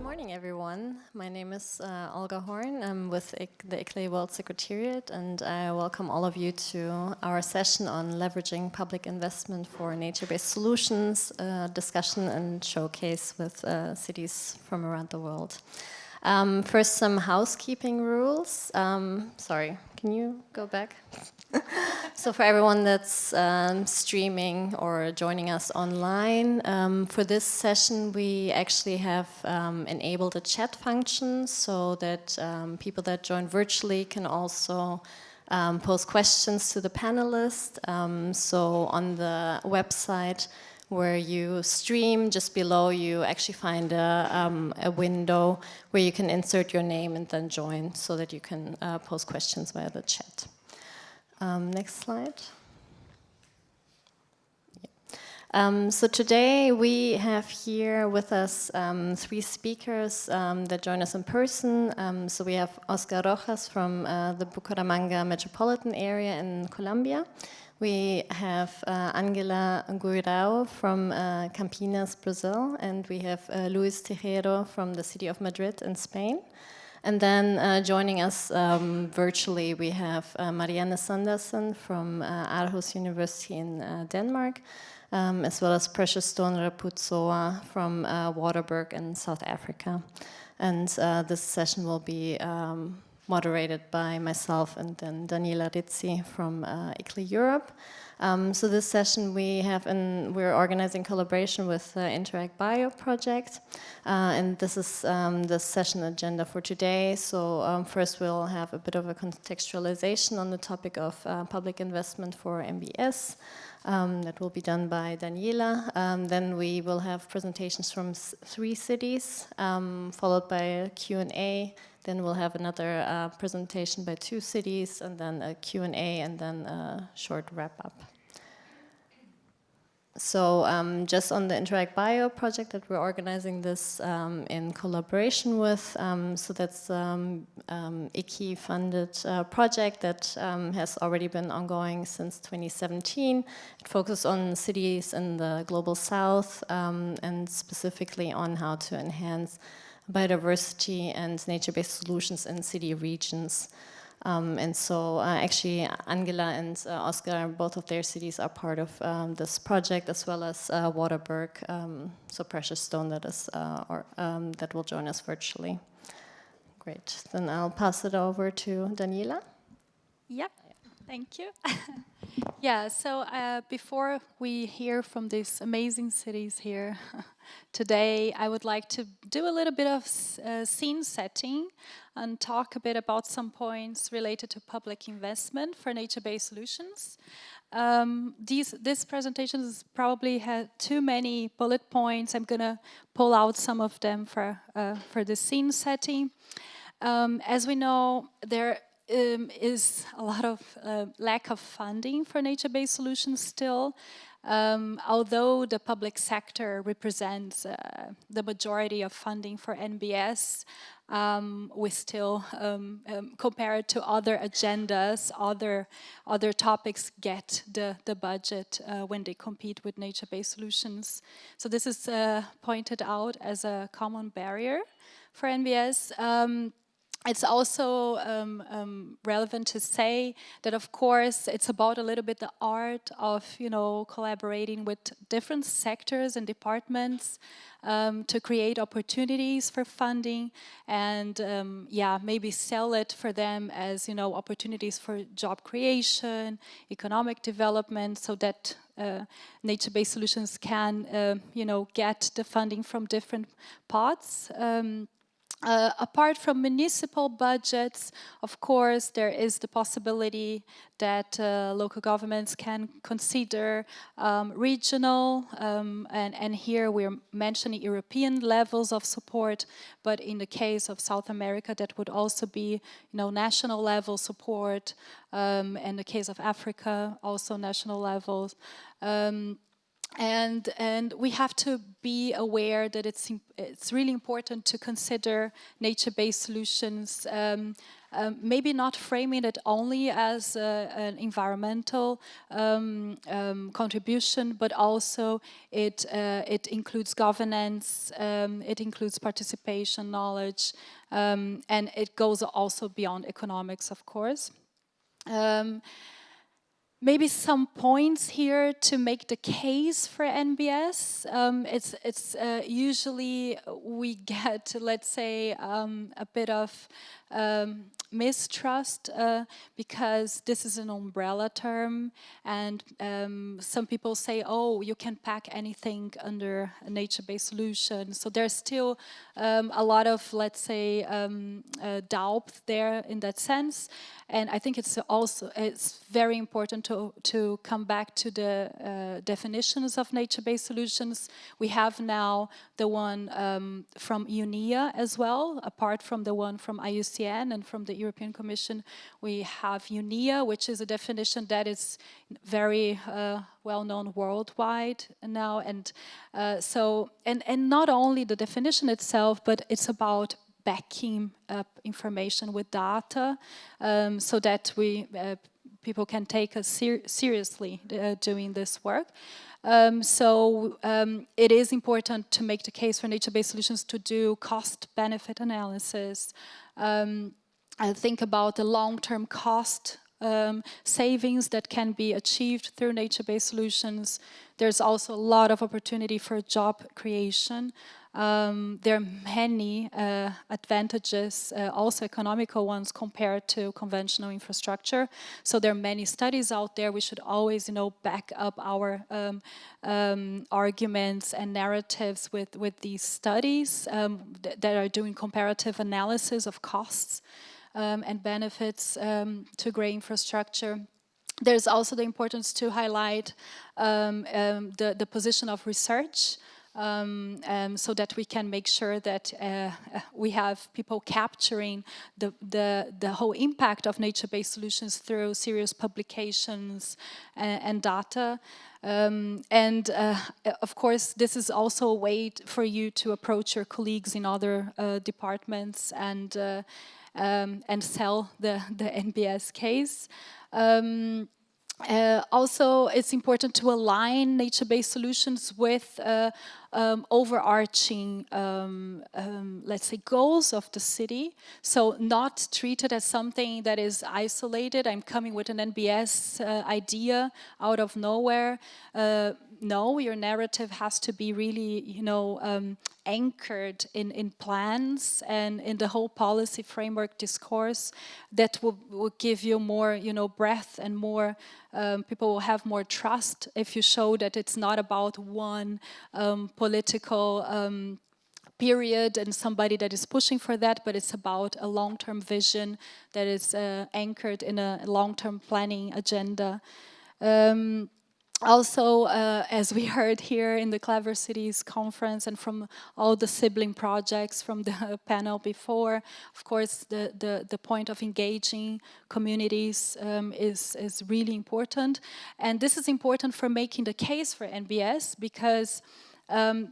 morning, everyone. My name is Olga Horn. I'm with the ICLEI World Secretariat, and I welcome all of you to our session on leveraging public investment for nature-based solutions, discussion and showcase with cities from around the world. First, some housekeeping rules. Sorry, can you go back? So for everyone that's streaming or joining us online, for this session we actually have enabled a chat function so that people that join virtually can also pose questions to the panelists. So on the website where you stream, just below you actually find a window where you can insert your name and then join so that you can pose questions via the chat. Next slide. Yeah. So today we have here with us 3 speakers that join us in person. So we have Oscar Rojas from the Bucaramanga metropolitan area in Colombia. We have Angela Guirao from Campinas, Brazil, and we have Luis Tejero from the city of Madrid in Spain. And then joining us virtually, we have Marianne Sanderson from Aarhus University in Denmark, as well as Precious Stone Raputsoa from Waterberg in South Africa. And this session will be moderated by myself and then Daniela Rizzi from ICLEI Europe. So this session we're organizing collaboration with the Interact Bio project, and this is the session agenda for today. So first we'll have a bit of a contextualization on the topic of public investment for MBS. That will be done by Daniela. Then we will have presentations from 3 cities, followed by a Q&A. Then we'll have another presentation by 2 cities, and then a Q&A, and then a short wrap-up. So just on the Interact Bio project that we're organizing this in collaboration with, so that's ICI-funded project that has already been ongoing since 2017. It focuses on cities in the global south and specifically on how to enhance biodiversity and nature-based solutions in city regions. And so actually Angela and Oscar, both of their cities are part of this project, as well as Waterberg, so Precious Stone that will join us virtually. Great, then I'll pass it over to Daniela. Yep, thank you. Yeah, so before we hear from these amazing cities here today, I would like to do a little bit of scene setting and talk a bit about some points related to public investment for nature-based solutions. This presentation has probably had too many bullet points. I'm going to pull out some of them for the scene setting. As we know, there is a lot of lack of funding for nature-based solutions still. Although the public sector represents the majority of funding for NBS, we still, compared to other agendas, other topics get the budget when they compete with nature-based solutions. So this is pointed out as a common barrier for NBS. It's also relevant to say that, of course, it's about a little bit the art of, collaborating with different sectors and departments to create opportunities for funding and, maybe sell it for them as, opportunities for job creation, economic development, so that nature-based solutions can, get the funding from different pots. Apart from municipal budgets, of course, there is the possibility that local governments can consider regional, and here we're mentioning European levels of support, but in the case of South America, that would also be, national level support. In the case of Africa, also national levels. And we have to be aware that it's really important to consider nature-based solutions, maybe not framing it only as an environmental contribution, but also it includes governance, it includes participation, knowledge, and it goes also beyond economics, of course. Maybe some points here to make the case for NBS. It's usually we get, let's say, a bit of mistrust because this is an umbrella term, and some people say, oh, you can pack anything under a nature-based solution. So there's still a lot of, let's say, doubt there in that sense. And I think it's very important to come back to the definitions of nature-based solutions. We have now the one from UNEA as well, apart from the one from IUCN and from the European Commission. We have UNEA, which is a definition that is very well known worldwide now, and not only the definition itself, but it's about backing up information with data, so that people can take us seriously doing this work. It is important to make the case for nature-based solutions to do cost-benefit analysis. Think about the long-term cost savings that can be achieved through nature-based solutions. There's also a lot of opportunity for job creation. There are many advantages, also economical ones, compared to conventional infrastructure. So there are many studies out there. We should always, back up our arguments and narratives with these studies that are doing comparative analysis of costs and benefits to grey infrastructure. There's also the importance to highlight the position of research, so that we can make sure that we have people capturing the whole impact of nature-based solutions through serious publications and data. Of course, this is also a way for you to approach your colleagues in other departments and sell the NBS case. Also, it's important to align nature-based solutions with overarching, let's say, goals of the city. So not treated as something that is isolated. I'm coming with an NBS idea out of nowhere. No, your narrative has to be really, anchored in plans and in the whole policy framework discourse that will give you more, breadth and more. People will have more trust if you show that it's not about one political period and somebody that is pushing for that, but it's about a long-term vision that is anchored in a long-term planning agenda. Also, as we heard here in the Clever Cities conference and from all the sibling projects from the panel before, of course, the point of engaging communities is really important. And this is important for making the case for NBS because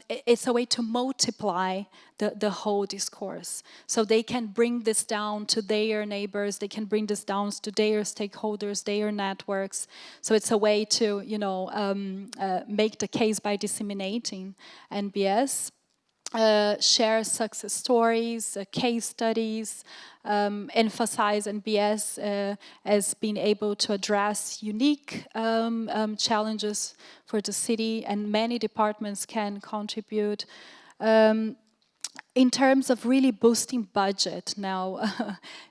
it's a way to multiply the whole discourse. So they can bring this down to their neighbors, they can bring this down to their stakeholders, their networks. So it's a way to, make the case by disseminating NBS. Share success stories, case studies, emphasize NBS as being able to address unique challenges for the city, and many departments can contribute. In terms of really boosting budget now,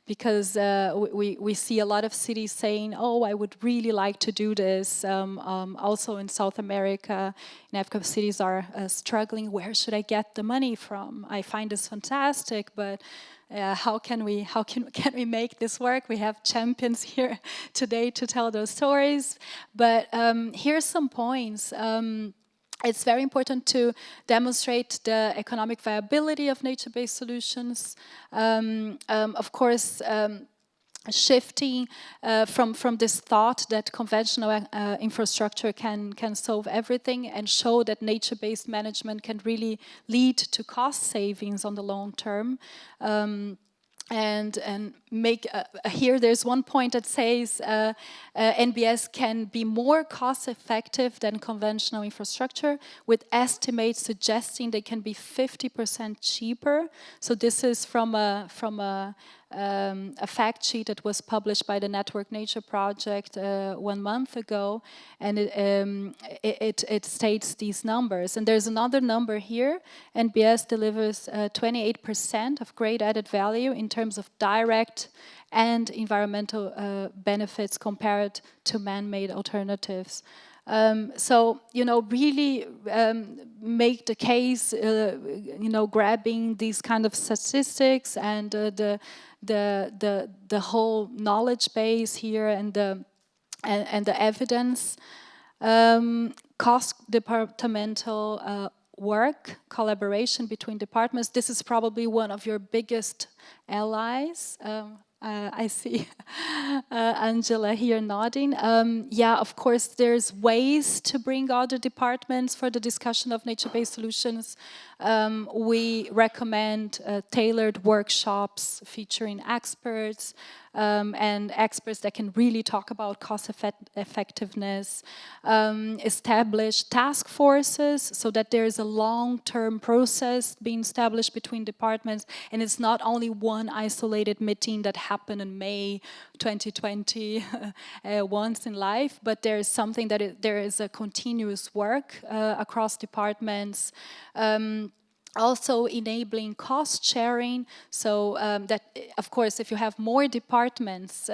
because we see a lot of cities saying, oh, I would really like to do this. Also in South America, in Africa, cities are struggling. Where should I get the money from? I find this fantastic, but how can we make this work? We have champions here today to tell those stories. But here's some points. It's very important to demonstrate the economic viability of nature-based solutions. Of course, shifting from this thought that conventional infrastructure can solve everything, and show that nature-based management can really lead to cost savings on the long term. And make here there's one point that says NBS can be more cost effective than conventional infrastructure, with estimates suggesting they can be 50% cheaper. So this is from a fact sheet that was published by the Network Nature Project 1 month ago, and it states these numbers. And there's another number here. NBS delivers 28% of great added value in terms of direct and environmental benefits compared to man-made alternatives. So, you know, really make the case, you know, grabbing these kind of statistics and the whole knowledge base here and the evidence. Cross-departmental work, collaboration between departments. This is probably one of your biggest allies. I see Angela here nodding. Yeah, of course, there's ways to bring other departments for the discussion of nature-based solutions. We recommend tailored workshops featuring experts, and experts that can really talk about cost effectiveness, establish task forces so that there is a long-term process being established between departments, and it's not only one isolated meeting that happened in May 2020 once in life, but there is something that there is a continuous work across departments. Also enabling cost sharing, so that, of course, if you have more departments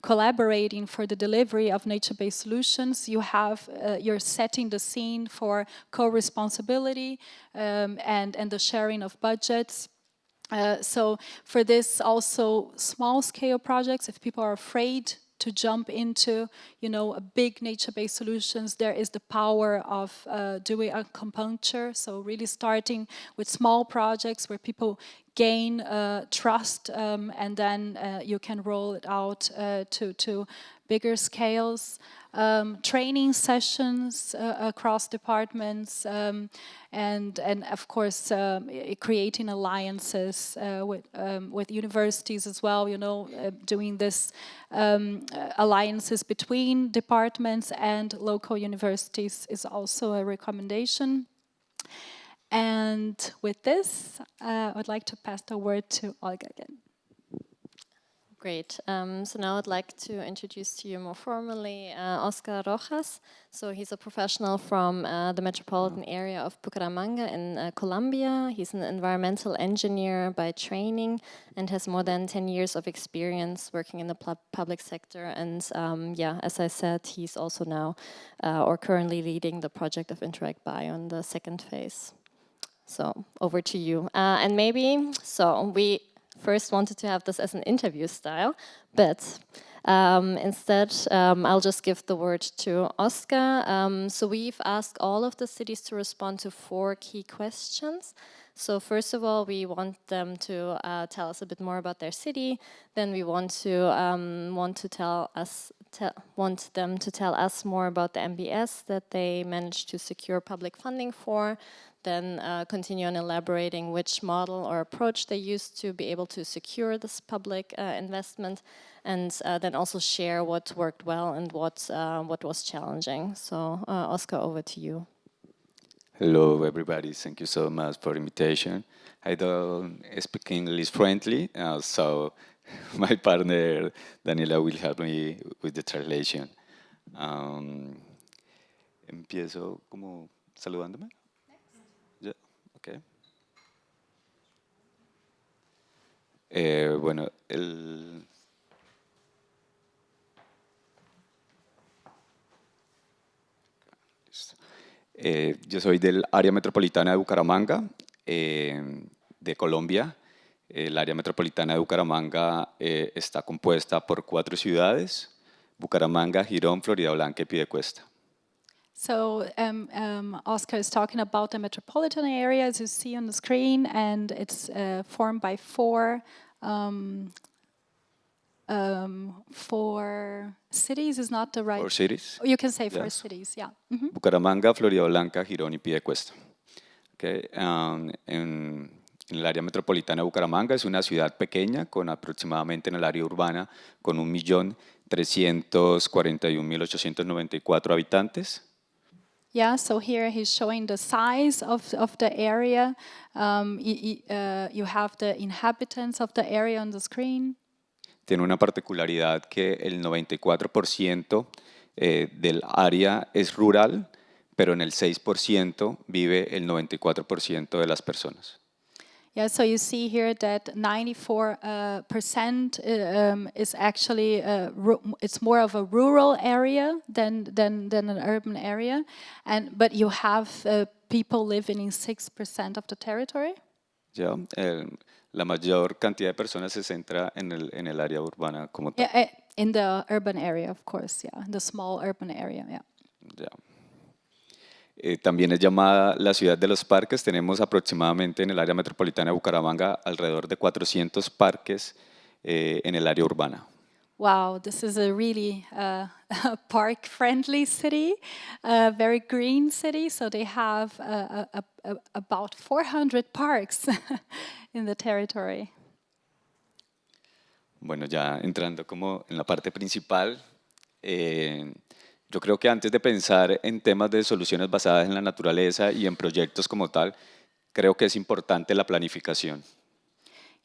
collaborating for the delivery of nature-based solutions, you're setting the scene for co-responsibility and the sharing of budgets. So for this, also small-scale projects, if people are afraid to jump into, you know, a big nature-based solutions, there is the power of doing acupuncture. So really starting with small projects where people gain trust, and then you can roll it out to bigger scales. Training sessions across departments, and of course creating alliances with universities as well. You know, doing this alliances between departments and local universities is also a recommendation. And with this, I would like to pass the word to Olga again. Great. So now I'd like to introduce to you more formally Oscar Rojas. So he's a professional from the metropolitan area of Bucaramanga in Colombia. He's an environmental engineer by training and has more than 10 years of experience working in the public sector. And yeah, as I said, he's also now or currently leading the project of Interact Bio in the second phase. So over to you. And maybe, so we first wanted to have this as an interview style, but instead I'll just give the word to Oscar. So we've asked all of the cities to respond to 4 key questions. So first of all, we want them to tell us a bit more about their city. Then we want them to tell us more about the MBS that they managed to secure public funding for. Then continue on elaborating which model or approach they used to be able to secure this public investment, and then also share what worked well and what was challenging. So Oscar, over to you. Hello everybody, thank you so much for the invitation. I don't speak English fluently, so my partner Daniela will help me with the translation. Empiezo como saludándome. Okay. Bueno, yo soy del área metropolitana de Bucaramanga, de Colombia. El área metropolitana de Bucaramanga está compuesta por 4 ciudades: Bucaramanga, Girón, Floridablanca y Piedecuesta. So Oscar is talking about the metropolitan area, as you see on the screen, and it's formed by 4 four cities is not the right. Four cities. You can say four Yes. cities, yeah. Mhm. Bucaramanga, Floridablanca, Girón y Piedecuesta. Okay. En el área metropolitana de Bucaramanga es una ciudad pequeña con aproximadamente en el área urbana con 1.341.894 habitantes. Yeah, so here he's showing the size of the area. You have the inhabitants of the area on the screen. Tiene una particularidad que el 94% del área es rural, pero en el 6% vive el 94% de las personas. Yeah, so you see here that 94% is actually it's more of a rural area than an urban area, but you have people living in 6% of the territory. ¿Ya? La mayor cantidad de personas se centra en el área urbana como tal. Yeah, in the urban area, of course. Yeah, the small urban area. Yeah. Ya. También es llamada la ciudad de los parques. Tenemos aproximadamente en el área metropolitana de Bucaramanga alrededor de 400 parques en el área urbana. Wow, this is a really park-friendly city, a very green city. So they have about 400 parks in the territory. Bueno, ya entrando como en la parte principal, yo creo que antes de pensar en temas de soluciones basadas en la naturaleza y en proyectos como tal, creo que es importante la planificación.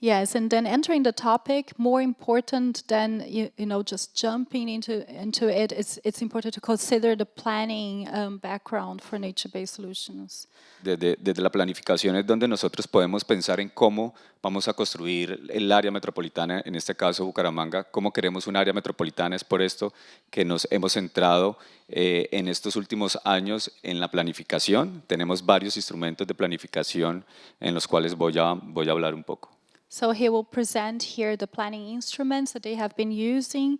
Yes, and then entering the topic, more important than you know just jumping into it, it's important to consider the planning background for nature-based solutions. Desde la planificación es donde nosotros podemos pensar en cómo vamos a construir el área metropolitana, en este caso Bucaramanga, cómo queremos un área metropolitana. Es por esto que nos hemos centrado en estos últimos años en la planificación. Tenemos varios instrumentos de planificación en los cuales voy a hablar un poco. So he will present here the planning instruments that they have been using,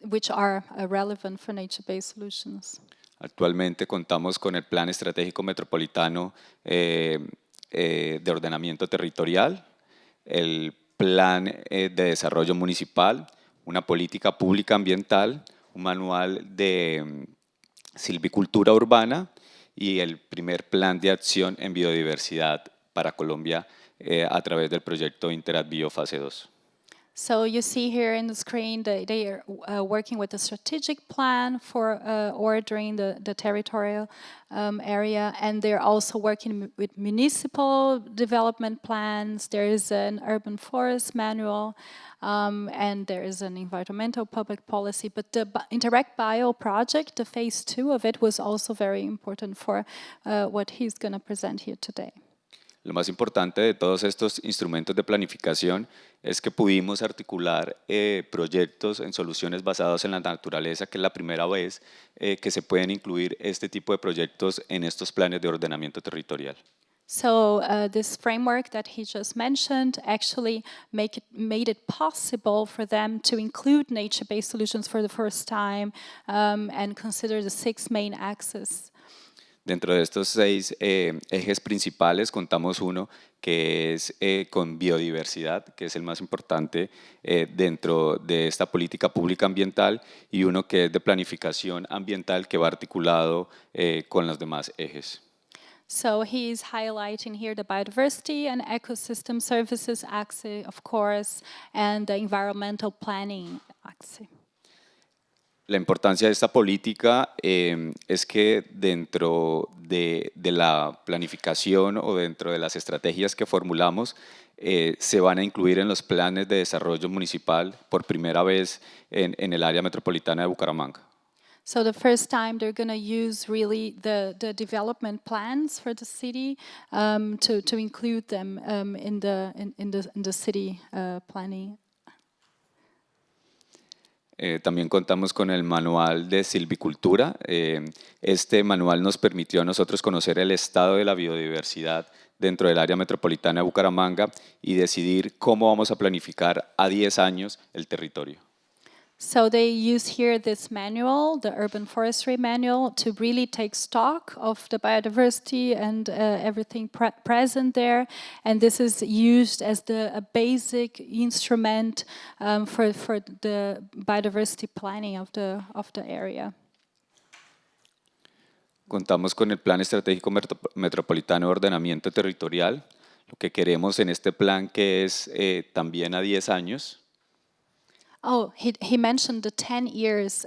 which are relevant for nature-based solutions. Actualmente contamos con el Plan Estratégico Metropolitano de Ordenamiento Territorial, el Plan de Desarrollo Municipal, una política pública ambiental, un manual de silvicultura urbana y el primer plan de acción en biodiversidad para Colombia a través del proyecto InteradBio Fase 2. So you see here in the screen that they are working with a strategic plan for ordering the territorial area, and they're also working with municipal development plans. There is an urban forest manual, and there is an environmental public policy. But the Interact Bio project, the phase 2 of it, was also very important for what he's going to present here today. Lo más importante de todos estos instrumentos de planificación es que pudimos articular proyectos en soluciones basadas en la naturaleza, que es la primera vez que se pueden incluir este tipo de proyectos en estos planes de ordenamiento territorial. So this framework that he just mentioned actually made it possible for them to include nature-based solutions for the first time and consider the 6 main axes. Dentro de estos 6 ejes principales contamos uno que es con biodiversidad, que es el más importante dentro de esta política pública ambiental, y uno que es de planificación ambiental que va articulado con los demás ejes. So he's highlighting here the biodiversity and ecosystem services axis, of course, and the environmental planning axis. La importancia de esta política es que dentro de la planificación o dentro de las estrategias que formulamos se van a incluir en los planes de desarrollo municipal por primera vez en el área metropolitana de Bucaramanga. So the first time they're going to use really the development plans for the city to include them in the city planning. También contamos con el manual de silvicultura. Este manual nos permitió a nosotros conocer el estado de la biodiversidad dentro del área metropolitana de Bucaramanga y decidir cómo vamos a planificar a 10 años el territorio. So they use here this manual, the urban forestry manual, to really take stock of the biodiversity and everything present there. And this is used as a basic instrument for the biodiversity planning of the area. Contamos con el Plan Estratégico Metropolitano de Ordenamiento Territorial. Lo que queremos en este plan, que es también a 10 años. Oh, he mentioned the 10 years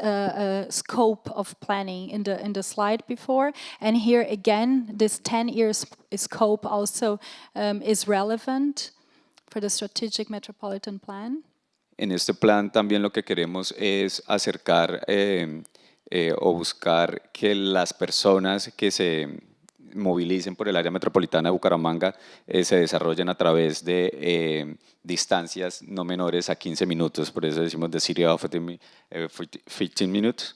scope of planning in the slide before, and here again, this 10 years scope also is relevant for the strategic metropolitan plan. En este plan también lo que queremos es acercar o buscar que las personas que se movilicen por el área metropolitana de Bucaramanga se desarrollen a través de distancias no menores a 15 minutos, por eso decimos the city of 15 minutes.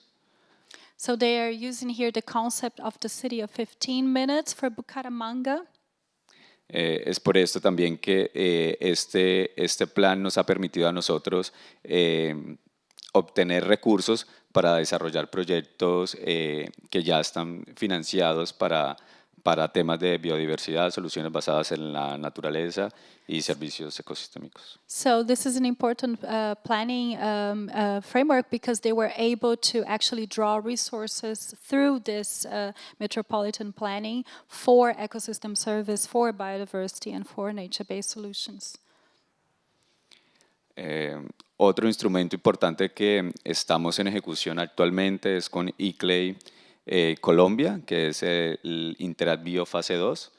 So they are using here the concept of the city of 15 minutes for Bucaramanga. Es por esto también que este plan nos ha permitido a nosotros obtener recursos para desarrollar proyectos que ya están financiados para temas de biodiversidad, soluciones basadas en la naturaleza y servicios ecosistémicos. So this is an important planning framework because they were able to actually draw resources through this metropolitan planning for ecosystem service, for biodiversity, and for nature-based solutions. Otro instrumento importante que estamos en ejecución actualmente es con ICLEI Colombia, que es el Interact Bio Fase 2.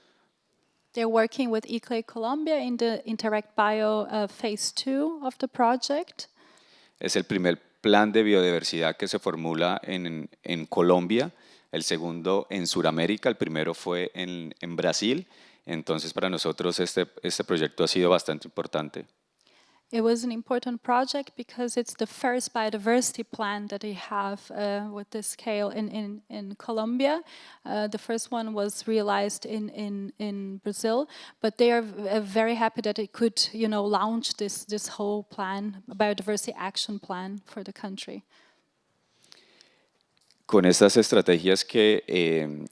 They're working with ICLEI Colombia in the Interact Bio Phase 2 of the project. Es el primer plan de biodiversidad que se formula en Colombia, el segundo en Sudamérica, el primero fue en Brasil. Entonces, para nosotros este proyecto ha sido bastante importante. It was an important project because it's the first biodiversity plan that they have with this scale in Colombia. The first one was realized in Brazil, but they are very happy that it could, launch this whole plan, biodiversity action plan for the country. Con estas estrategias que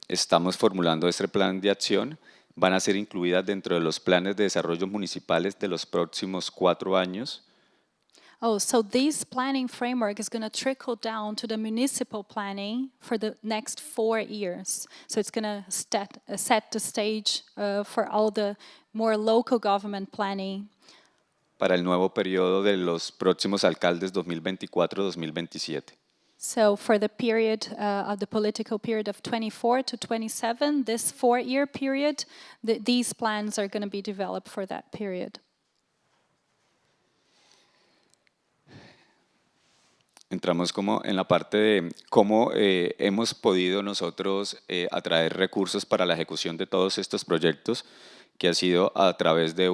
estamos formulando este plan de acción, van a ser incluidas dentro de los planes de desarrollo municipales de los próximos 4 años. Oh, so this planning framework is going to trickle down to the municipal planning for the next 4 years. So it's going to set the stage for all the more local government planning. Para el nuevo periodo de los próximos alcaldes 2024-2027. So for the period of the political period of 24 to 27, this 4-year period, these plans are going to be developed for that period. Entramos como en la parte de cómo hemos podido nosotros atraer recursos para la ejecución de todos estos proyectos, que ha sido a través de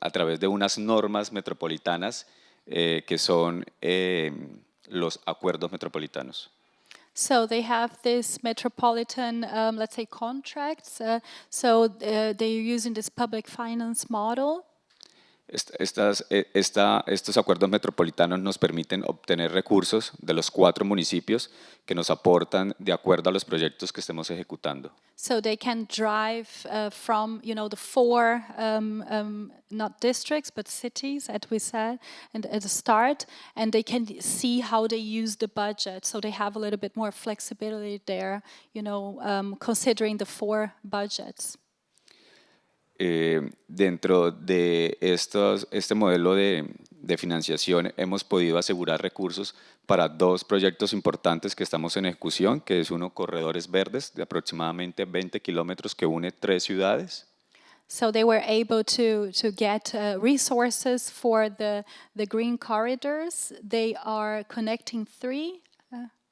a través de unas normas metropolitanas que son los acuerdos metropolitanos. So they have this metropolitan, let's say, contracts. So they're using this public finance model. Estos acuerdos metropolitanos nos permiten obtener recursos de los 4 municipios que nos aportan de acuerdo a los proyectos que estemos ejecutando. So they can drive from, the 4, not districts, but cities, as we said, and at the start, and they can see how they use the budget. So they have a little bit more flexibility there, considering the 4 budgets. Dentro de este modelo de financiación hemos podido asegurar recursos para 2 proyectos importantes que estamos en ejecución, que es uno corredores verdes de aproximadamente 20 kilómetros que une 3 ciudades. So they were able to get resources for the green corridors. They are connecting 3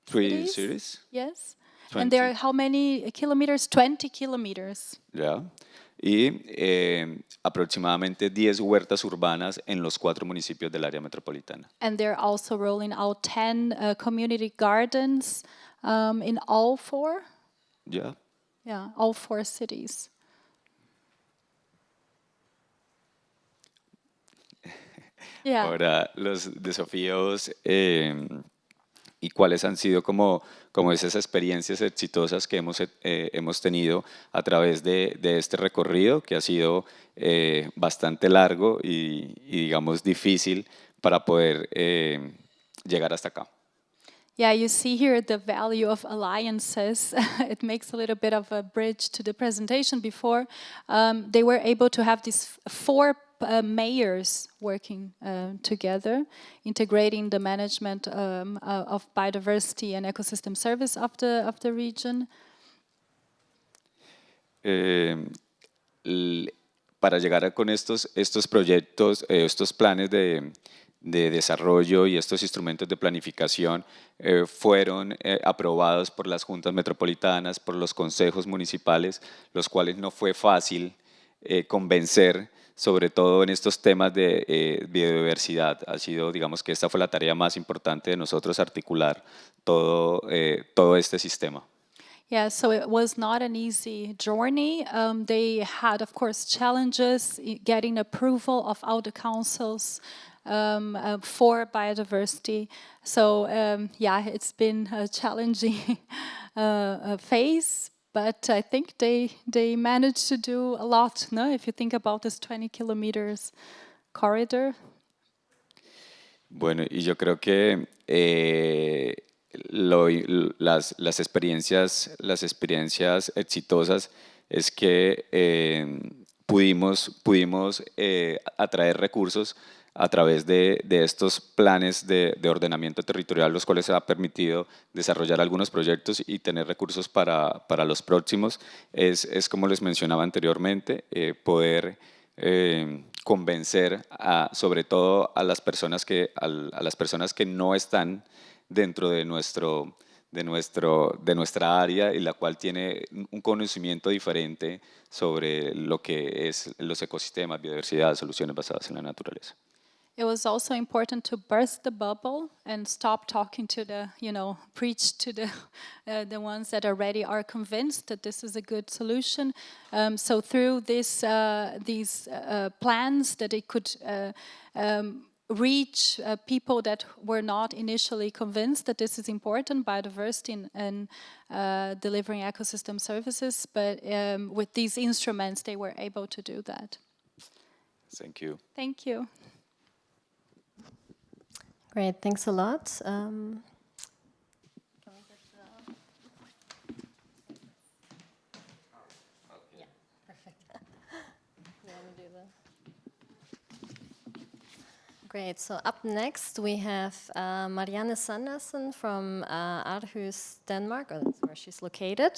cities. Yes. 20. And there are how many kilometers? 20 kilometers. Yeah. Y aproximadamente 10 huertas urbanas en los 4 municipios del área metropolitana. And they're also rolling out 10 community gardens in all 4? Yeah. Yeah, all 4 cities. Yeah. Ahora, los desafíos y cuáles han sido como esas experiencias exitosas que hemos tenido a través de este recorrido que ha sido bastante largo y digamos difícil para poder llegar hasta acá. Yeah, you see here the value of alliances. It makes a little bit of a bridge to the presentation before. They were able to have these four mayors working together, integrating the management of biodiversity and ecosystem service of the region. Para llegar con estos proyectos, estos planes de desarrollo y estos instrumentos de planificación fueron aprobados por las juntas metropolitanas, por los consejos municipales, los cuales no fue fácil convencer, sobre todo en estos temas de biodiversidad. Ha sido, digamos que esta fue la tarea más importante de nosotros, articular todo este sistema. Yeah, so it was not an easy journey. They had, of course, challenges getting approval of all the councils for biodiversity. So yeah, it's been a challenging phase, but I think they managed to do a lot. No, if you think about this 20 kilometers corridor. Bueno, y yo creo que las experiencias exitosas es que pudimos atraer recursos a través de estos planes de ordenamiento territorial, los cuales ha permitido desarrollar algunos proyectos y tener recursos para los próximos. Es como les mencionaba anteriormente, poder convencer sobre todo a las personas que no están dentro de nuestra área y la cual tiene un conocimiento diferente sobre lo que es los ecosistemas, biodiversidad, soluciones basadas en la naturaleza. It was also important to burst the bubble and stop talking to preach to the ones that already are convinced that this is a good solution. So through these plans that it could reach people that were not initially convinced that this is important, biodiversity and delivering ecosystem services, but with these instruments they were able to do that. Thank you. Thank you. Great, thanks a lot. Yeah, perfect. You want to do the... Great, so up next we have Marianne Sandersen from Aarhus, Denmark, or that's where she's located.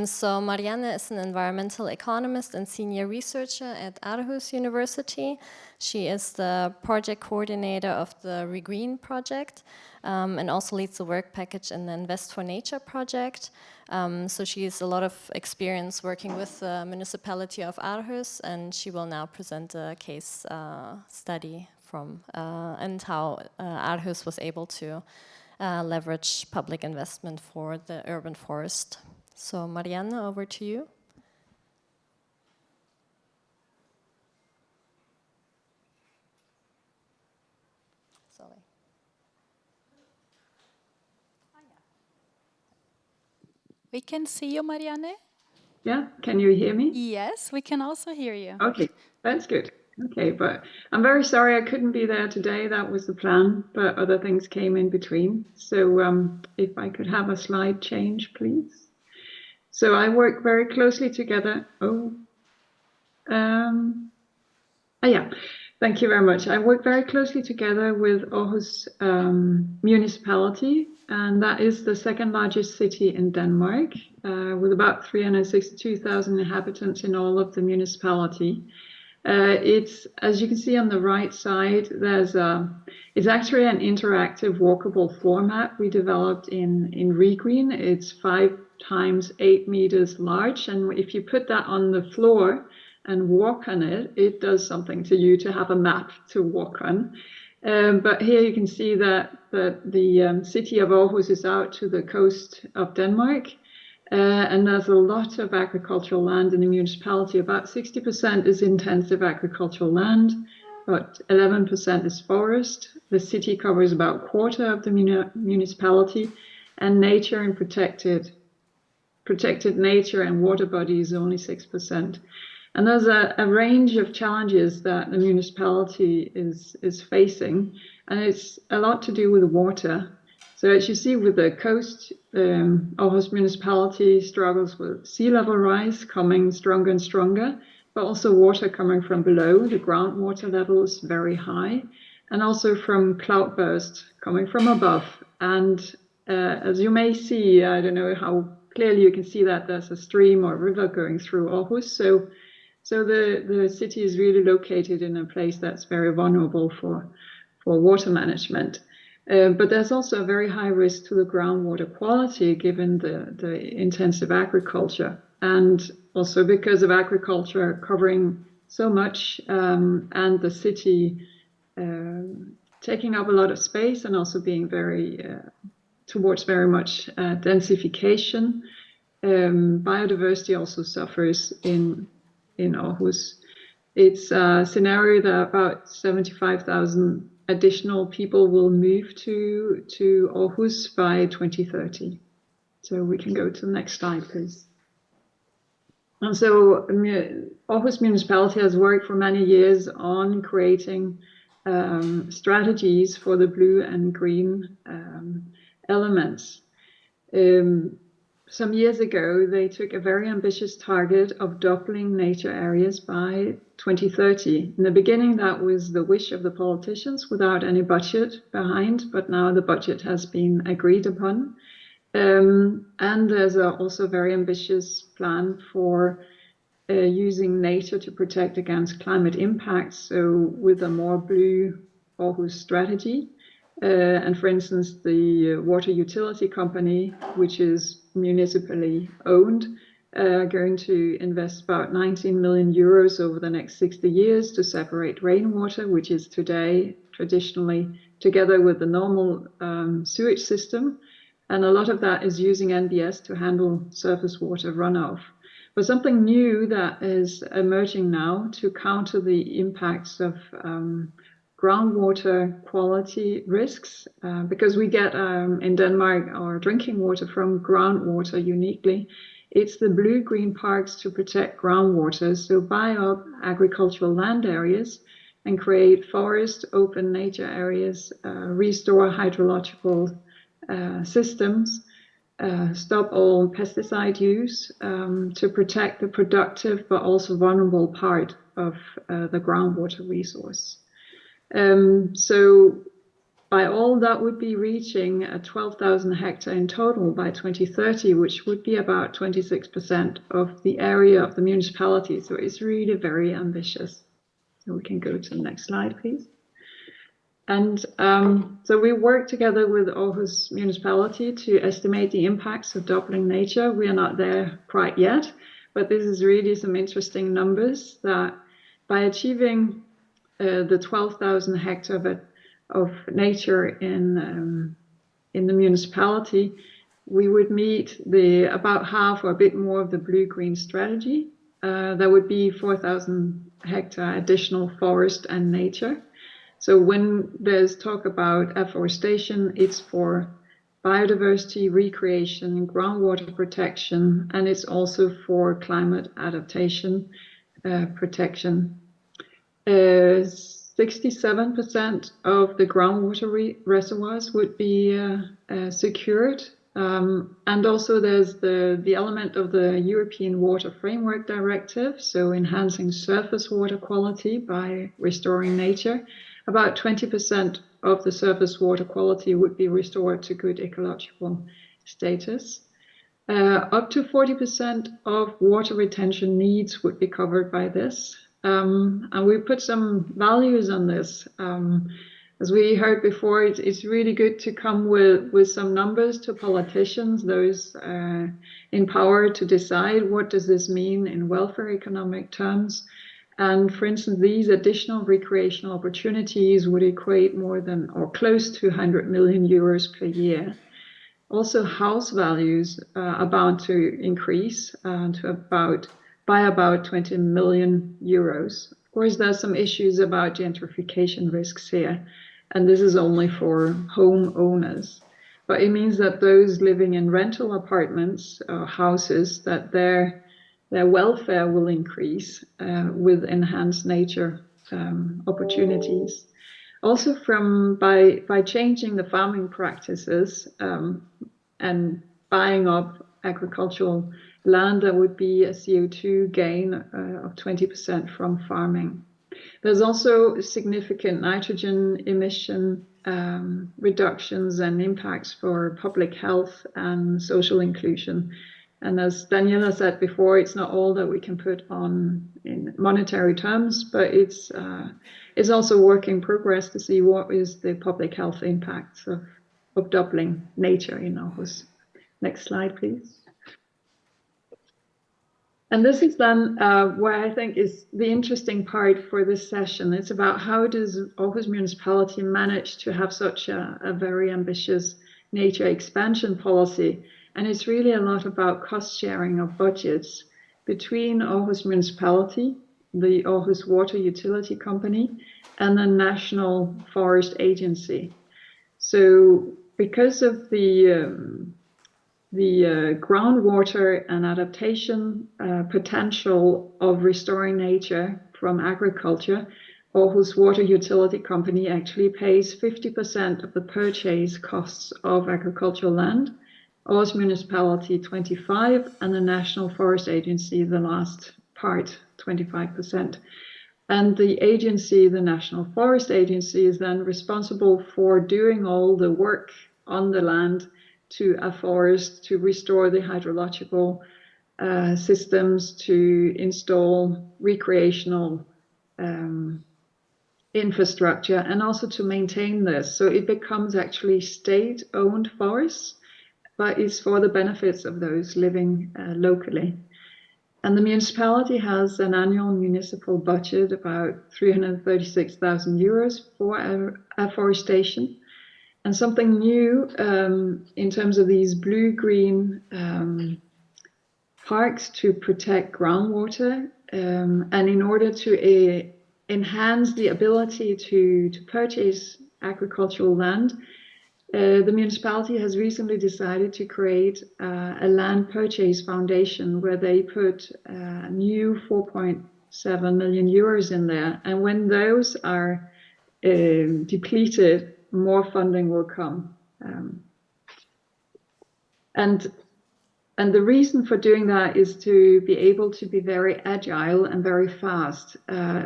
So Marianne is an environmental economist and senior researcher at Aarhus University. She is the project coordinator of the Regreen project and also leads the work package in the Invest for Nature project. So she has a lot of experience working with the municipality of Aarhus, and she will now present a case study from and how Aarhus was able to leverage public investment for the urban forest. So Marianne, over to you. Sorry. We can see you, Marianne. Yeah, can you hear me? Yes, we can also hear you. Okay, that's good. Okay, but I'm very sorry I couldn't be there today. That was the plan, but other things came in between. So if I could have a slide change, please. So I work very closely together. Yeah, thank you very much. I work very closely together with Aarhus municipality, and that is the second largest city in Denmark, with about 362,000 inhabitants in all of the municipality. It's, as you can see on the right side, it's actually an interactive walkable format we developed in Regreen. It's 5 times 8 meters large, and if you put that on the floor and walk on it, it does something to you to have a map to walk on. But here you can see that the city of Aarhus is out to the coast of Denmark. And there's a lot of agricultural land in the municipality. About 60% is intensive agricultural land. but 11% is forest. The city covers about a quarter of the municipality, and nature and protected nature and water bodies only 6%. And there's a range of challenges that the municipality is facing, and it's a lot to do with water. So as you see with the coast, Aarhus municipality struggles with sea level rise coming stronger and stronger, but also water coming from below. The groundwater level is very high, and also from cloudburst coming from above. And as you may see, I don't know how clearly you can see that there's a stream or river going through Aarhus. So the city is really located in a place that's very vulnerable for water management. But there's also a very high risk to the groundwater quality given the intensive agriculture, and also because of agriculture covering so much and the city taking up a lot of space and also being towards very much densification. Biodiversity also suffers in Aarhus. It's a scenario that about 75,000 additional people will move to Aarhus by 2030. So we can go to the next slide, please. And so Aarhus municipality has worked for many years on creating strategies for the blue and green elements. Some years ago, they took a very ambitious target of doubling nature areas by 2030. In the beginning, that was the wish of the politicians without any budget behind, but now the budget has been agreed upon. And there's also a very ambitious plan for using nature to protect against climate impacts, so with a more blue Aarhus strategy. And for instance, the water utility company, which is municipally owned, going to invest about 19 million euros over the next 60 years to separate rainwater, which is today traditionally together with the normal sewage system. And a lot of that is using NBS to handle surface water runoff. But something new that is emerging now to counter the impacts of groundwater quality risks, because we get in Denmark our drinking water from groundwater uniquely. It's the blue-green parks to protect groundwater, so buy up agricultural land areas and create forest, open nature areas, restore hydrological systems, stop all pesticide use to protect the productive but also vulnerable part of the groundwater resource. So by all that would be reaching a 12,000 hectare in total by 2030, which would be about 26% of the area of the municipality. So it's really very ambitious. So we can go to the next slide, please. And so we work together with Aarhus municipality to estimate the impacts of doubling nature. We are not there quite yet, but this is really some interesting numbers that by achieving the 12,000 hectare of nature in the municipality, we would meet about half or a bit more of the blue-green strategy. There would be 4,000 hectare additional forest and nature. So when there's talk about afforestation, it's for biodiversity, recreation, groundwater protection, and it's also for climate adaptation protection. 67% of the groundwater reservoirs would be secured. And also there's the element of the European Water Framework Directive, so enhancing surface water quality by restoring nature. About 20% of the surface water quality would be restored to good ecological status. Up to 40% of water retention needs would be covered by this. And we put some values on this. As we heard before, it's really good to come with some numbers to politicians, those in power, to decide what does this mean in welfare economic terms. And for instance, these additional recreational opportunities would equate more than or close to 100 million euros per year. Also, house values are bound to increase by about 20 million euros course, there's some issues about gentrification risks here, and this is only for homeowners. But it means that those living in rental apartments or houses, that their welfare will increase with enhanced nature opportunities. Also, by changing the farming practices and buying up agricultural land, there would be a CO2 gain of 20% from farming. There's also significant nitrogen emission reductions and impacts for public health and social inclusion. And as Daniela said before, it's not all that we can put on in monetary terms, but it's also work in progress to see what is the public health impacts of doubling nature in Aarhus. Next slide, please. And this is then where I think is the interesting part for this session. It's about how does Aarhus municipality manage to have such a very ambitious nature expansion policy. And it's really a lot about cost sharing of budgets between Aarhus municipality, the Aarhus Water Utility Company, and the National Forest Agency. So because of the groundwater and adaptation potential of restoring nature from agriculture, Aarhus Water Utility Company actually pays 50% of the purchase costs of agricultural land, Aarhus Municipality 25%, and the National Forest Agency the last part, 25%. And the agency, the National Forest Agency, is then responsible for doing all the work on the land to afforest, to restore the hydrological systems, to install recreational infrastructure, and also to maintain this. So it becomes actually state-owned forests, but it's for the benefits of those living locally. And the municipality has an annual municipal budget, about 336,000 euros for afforestation. And something new in terms of these blue-green parks to protect groundwater, and in order to enhance the ability to purchase agricultural land, the municipality has recently decided to create a land purchase foundation where they put new 4.7 million euros in there. And when those are depleted, more funding will come. And the reason for doing that is to be able to be very agile and very fast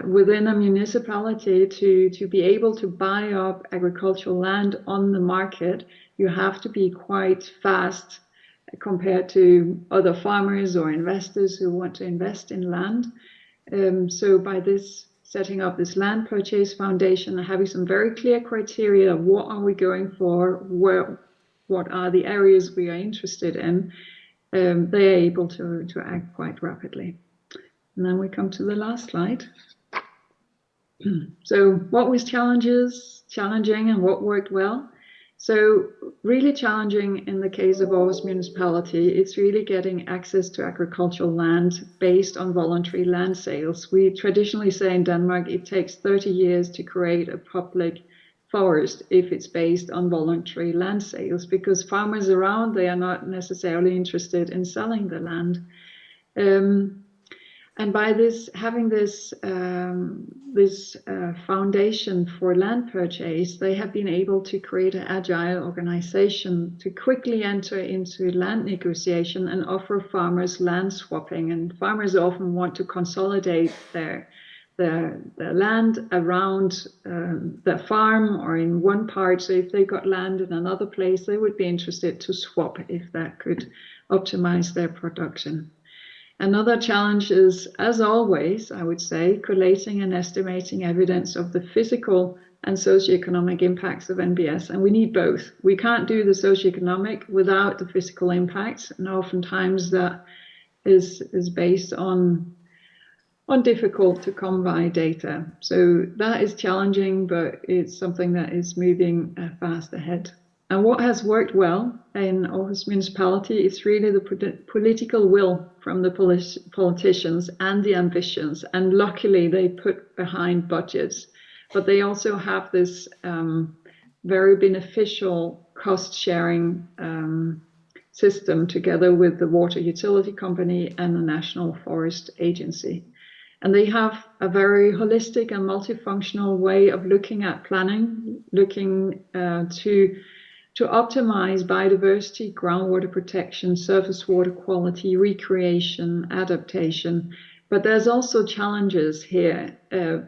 within a municipality. To be able to buy up agricultural land on the market, you have to be quite fast compared to other farmers or investors who want to invest in land. So by this setting up this land purchase foundation and having some very clear criteria, what are we going for, what are the areas we are interested in, they are able to act quite rapidly. And then we come to the last slide. So what was challenging and what worked well? So really challenging in the case of Aarhus municipality, it's really getting access to agricultural land based on voluntary land sales. We traditionally say in Denmark, it takes 30 years to create a public forest if it's based on voluntary land sales, because farmers around, they are not necessarily interested in selling the land. And by having this foundation for land purchase, they have been able to create an agile organization to quickly enter into land negotiation and offer farmers land swapping. And farmers often want to consolidate their land around their farm or in one part. So if they got land in another place, they would be interested to swap if that could optimize their production. Another challenge is, as always, I would say, collating and estimating evidence of the physical and socioeconomic impacts of NBS, and we need both. We can't do the socioeconomic without the physical impacts, and oftentimes that is based on difficult to come by data. So that is challenging, but it's something that is moving fast ahead. And what has worked well in Aarhus municipality is really the political will from the politicians and the ambitions. And luckily they put behind budgets, but they also have this very beneficial cost sharing system together with the water utility company and the National Forest Agency. And they have a very holistic and multifunctional way of looking at planning, looking to optimize biodiversity, groundwater protection, surface water quality, recreation, adaptation. But there's also challenges here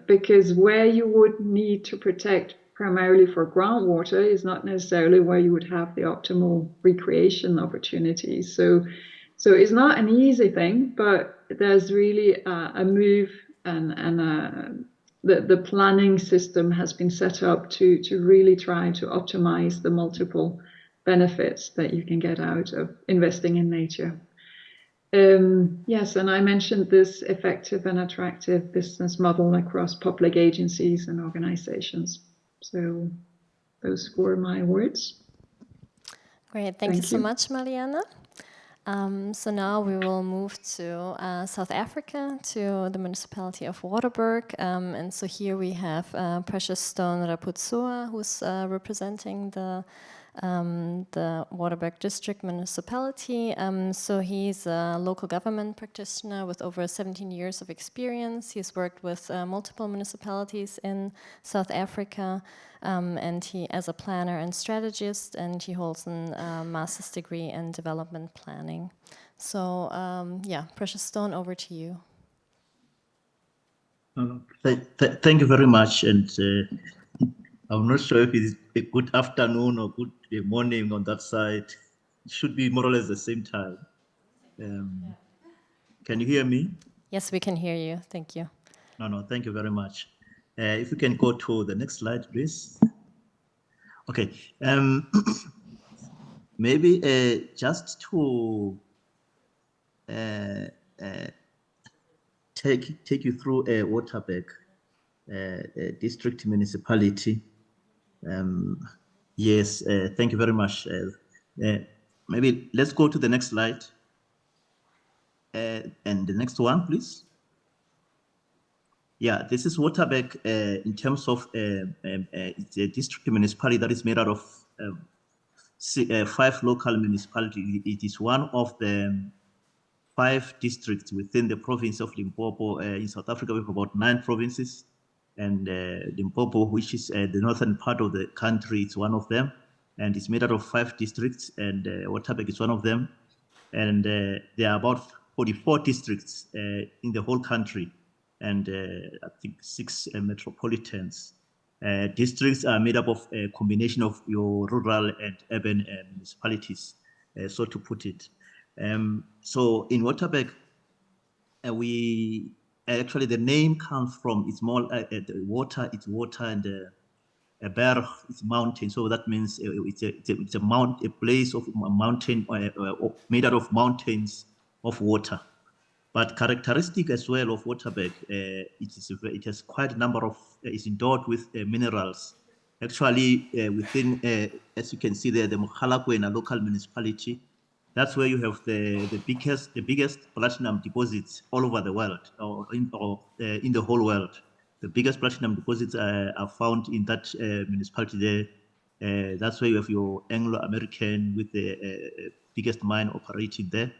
because where you would need to protect primarily for groundwater is not necessarily where you would have the optimal recreation opportunities. So it's not an easy thing, but there's really a move and the planning system has been set up to really try to optimize the multiple benefits that you can get out of investing in nature. Yes, and I mentioned this effective and attractive business model across public agencies and organizations. So those were my words. Great, thank you so much, Mariana. So now we will move to South Africa, to the municipality of Waterberg. And so here we have Precious Stone Raputsua, who's representing the Waterberg District Municipality. So he's a local government practitioner with over 17 years of experience. He's worked with multiple municipalities in South Africa, and he as a planner and strategist, and he holds a master's degree in development planning. So yeah, Precious Stone, over to you. Thank you very much, and I'm not sure if it's a good afternoon or good morning on that side. It should be more or less the same time. Can you hear me? Yes, we can hear you. Thank you. No, thank you very much. If we can go to the next slide, please. Okay. Maybe just to take you through Waterberg district municipality. Yes, thank you very much. Maybe let's go to the next slide. And the next one, please. Yeah, this is Waterberg in terms of it's a district municipality that is made out of 5 local municipalities. It is one of the 5 districts within the province of Limpopo. In South Africa, we have about 9 provinces. And Limpopo, which is the northern part of the country, is one of them. And it's made out of 5 districts, and Waterberg is one of them. And there are about 44 districts in the whole country, and I think 6 metropolitans. Districts are made up of a combination of your rural and urban municipalities, so to put it. So in Waterberg, we actually, the name comes from, it's more water, it's water, and a berg, it's mountain. So that means it's a place of a mountain made out of mountains of water. But characteristic as well of Waterberg, it has quite a number of, it's endowed with minerals. Actually, within, as you can see there, the Mogalakwena local municipality, that's where you have the biggest platinum deposits all over the world, or in the whole world. The biggest platinum deposits are found in that municipality there. That's where you have your Anglo-American with the biggest mine operating there.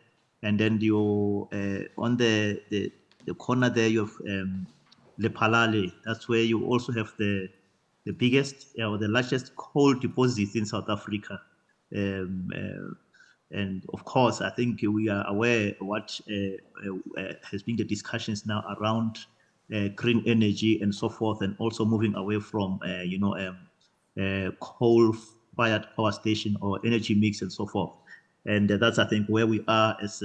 And then you on the corner there, you have Lephalale. That's where you also have the biggest or the largest coal deposits in South Africa. And of course, I think we are aware what has been the discussions now around green energy and so forth, and also moving away from coal-fired power station or energy mix and so forth. And that's, I think, where we are as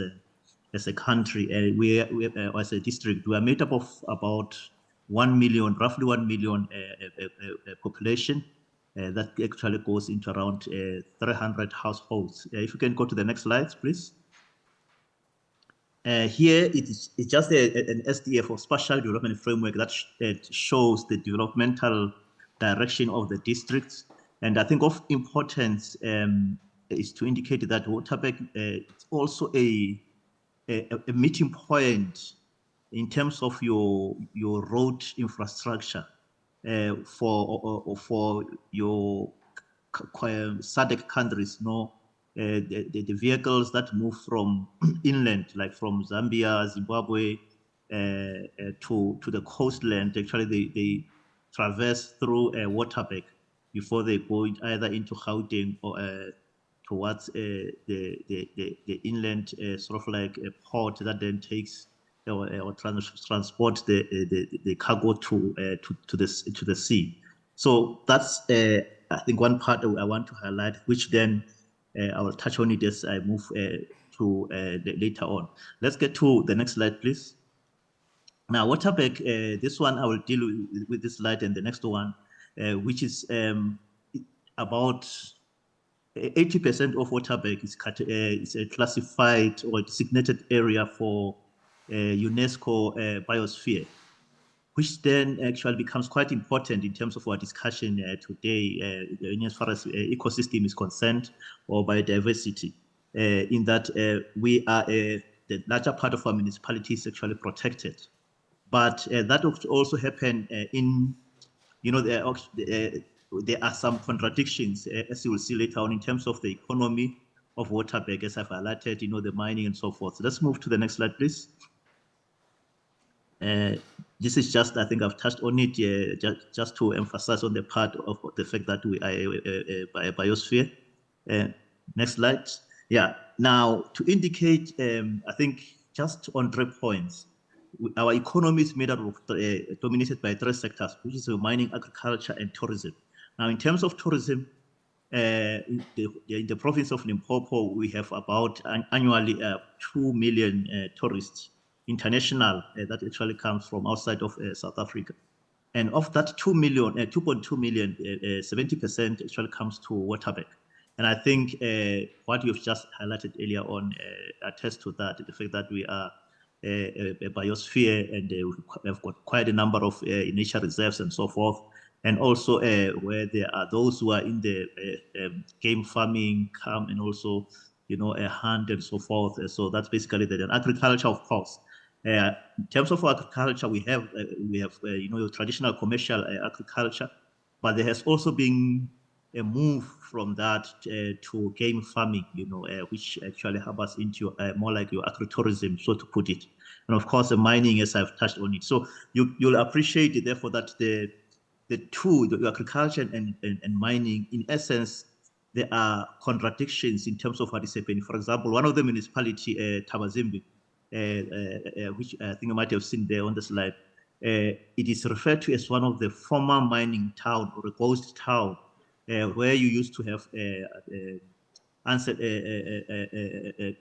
a country. We as a district, we are made up of about 1 million, roughly 1 million population. That actually goes into around 300 households. If you can go to the next slides, please. Here it's just an SDF, or Spatial Development Framework, that shows the developmental direction of the districts. And I think of importance is to indicate that Waterberg is also a meeting point in terms of your road infrastructure for your SADC countries, the vehicles that move from inland, like from Zambia, Zimbabwe, to the coastland. Actually, they traverse through Waterberg before they go either into Gauteng or towards the inland sort of like a port that then takes or transport the cargo to the sea. So that's I think one part that I want to highlight, which then I will touch on it as I move to later on. Let's get to the next slide, please. Now, Waterberg, this one I will deal with this slide and the next one, which is about 80% of Waterberg is a classified or designated area for UNESCO biosphere, which then actually becomes quite important in terms of our discussion today as far as ecosystem is concerned or biodiversity, in that we are the larger part of our municipality is actually protected. But that also happened in, there are some contradictions, as you will see later on, in terms of the economy of Waterberg, as I've highlighted, the mining and so forth. So let's move to the next slide, please. This is just, I think I've touched on it just to emphasize on the part of the fact that we are a biosphere. Next slide. Yeah, now to indicate, I think just on 3 points, our economy is made up of dominated by 3 sectors, which is mining, agriculture, and tourism. Now, in terms of tourism, in the province of Limpopo, we have about annually 2 million tourists, international, that actually comes from outside of South Africa. And of that 2 million, 2.2 million, 70% actually comes to Waterberg. And I think what you've just highlighted earlier on attests to that, the fact that we are a biosphere and we've got quite a number of nature reserves and so forth. And also where there are those who are in the game farming, come and also, a hunt and so forth. So that's basically that. And agriculture, of course. In terms of agriculture, we have traditional commercial agriculture, but there has also been a move from that to game farming, which actually help us into more like your agritourism, so to put it. And of course, the mining, as I've touched on it. So you'll appreciate it, therefore, that the two, the agriculture and mining, in essence, there are contradictions in terms of what is happening. For example, one of the municipality, Thabazimbi, which I think you might have seen there on the slide, it is referred to as one of the former mining town or a ghost town, where you used to have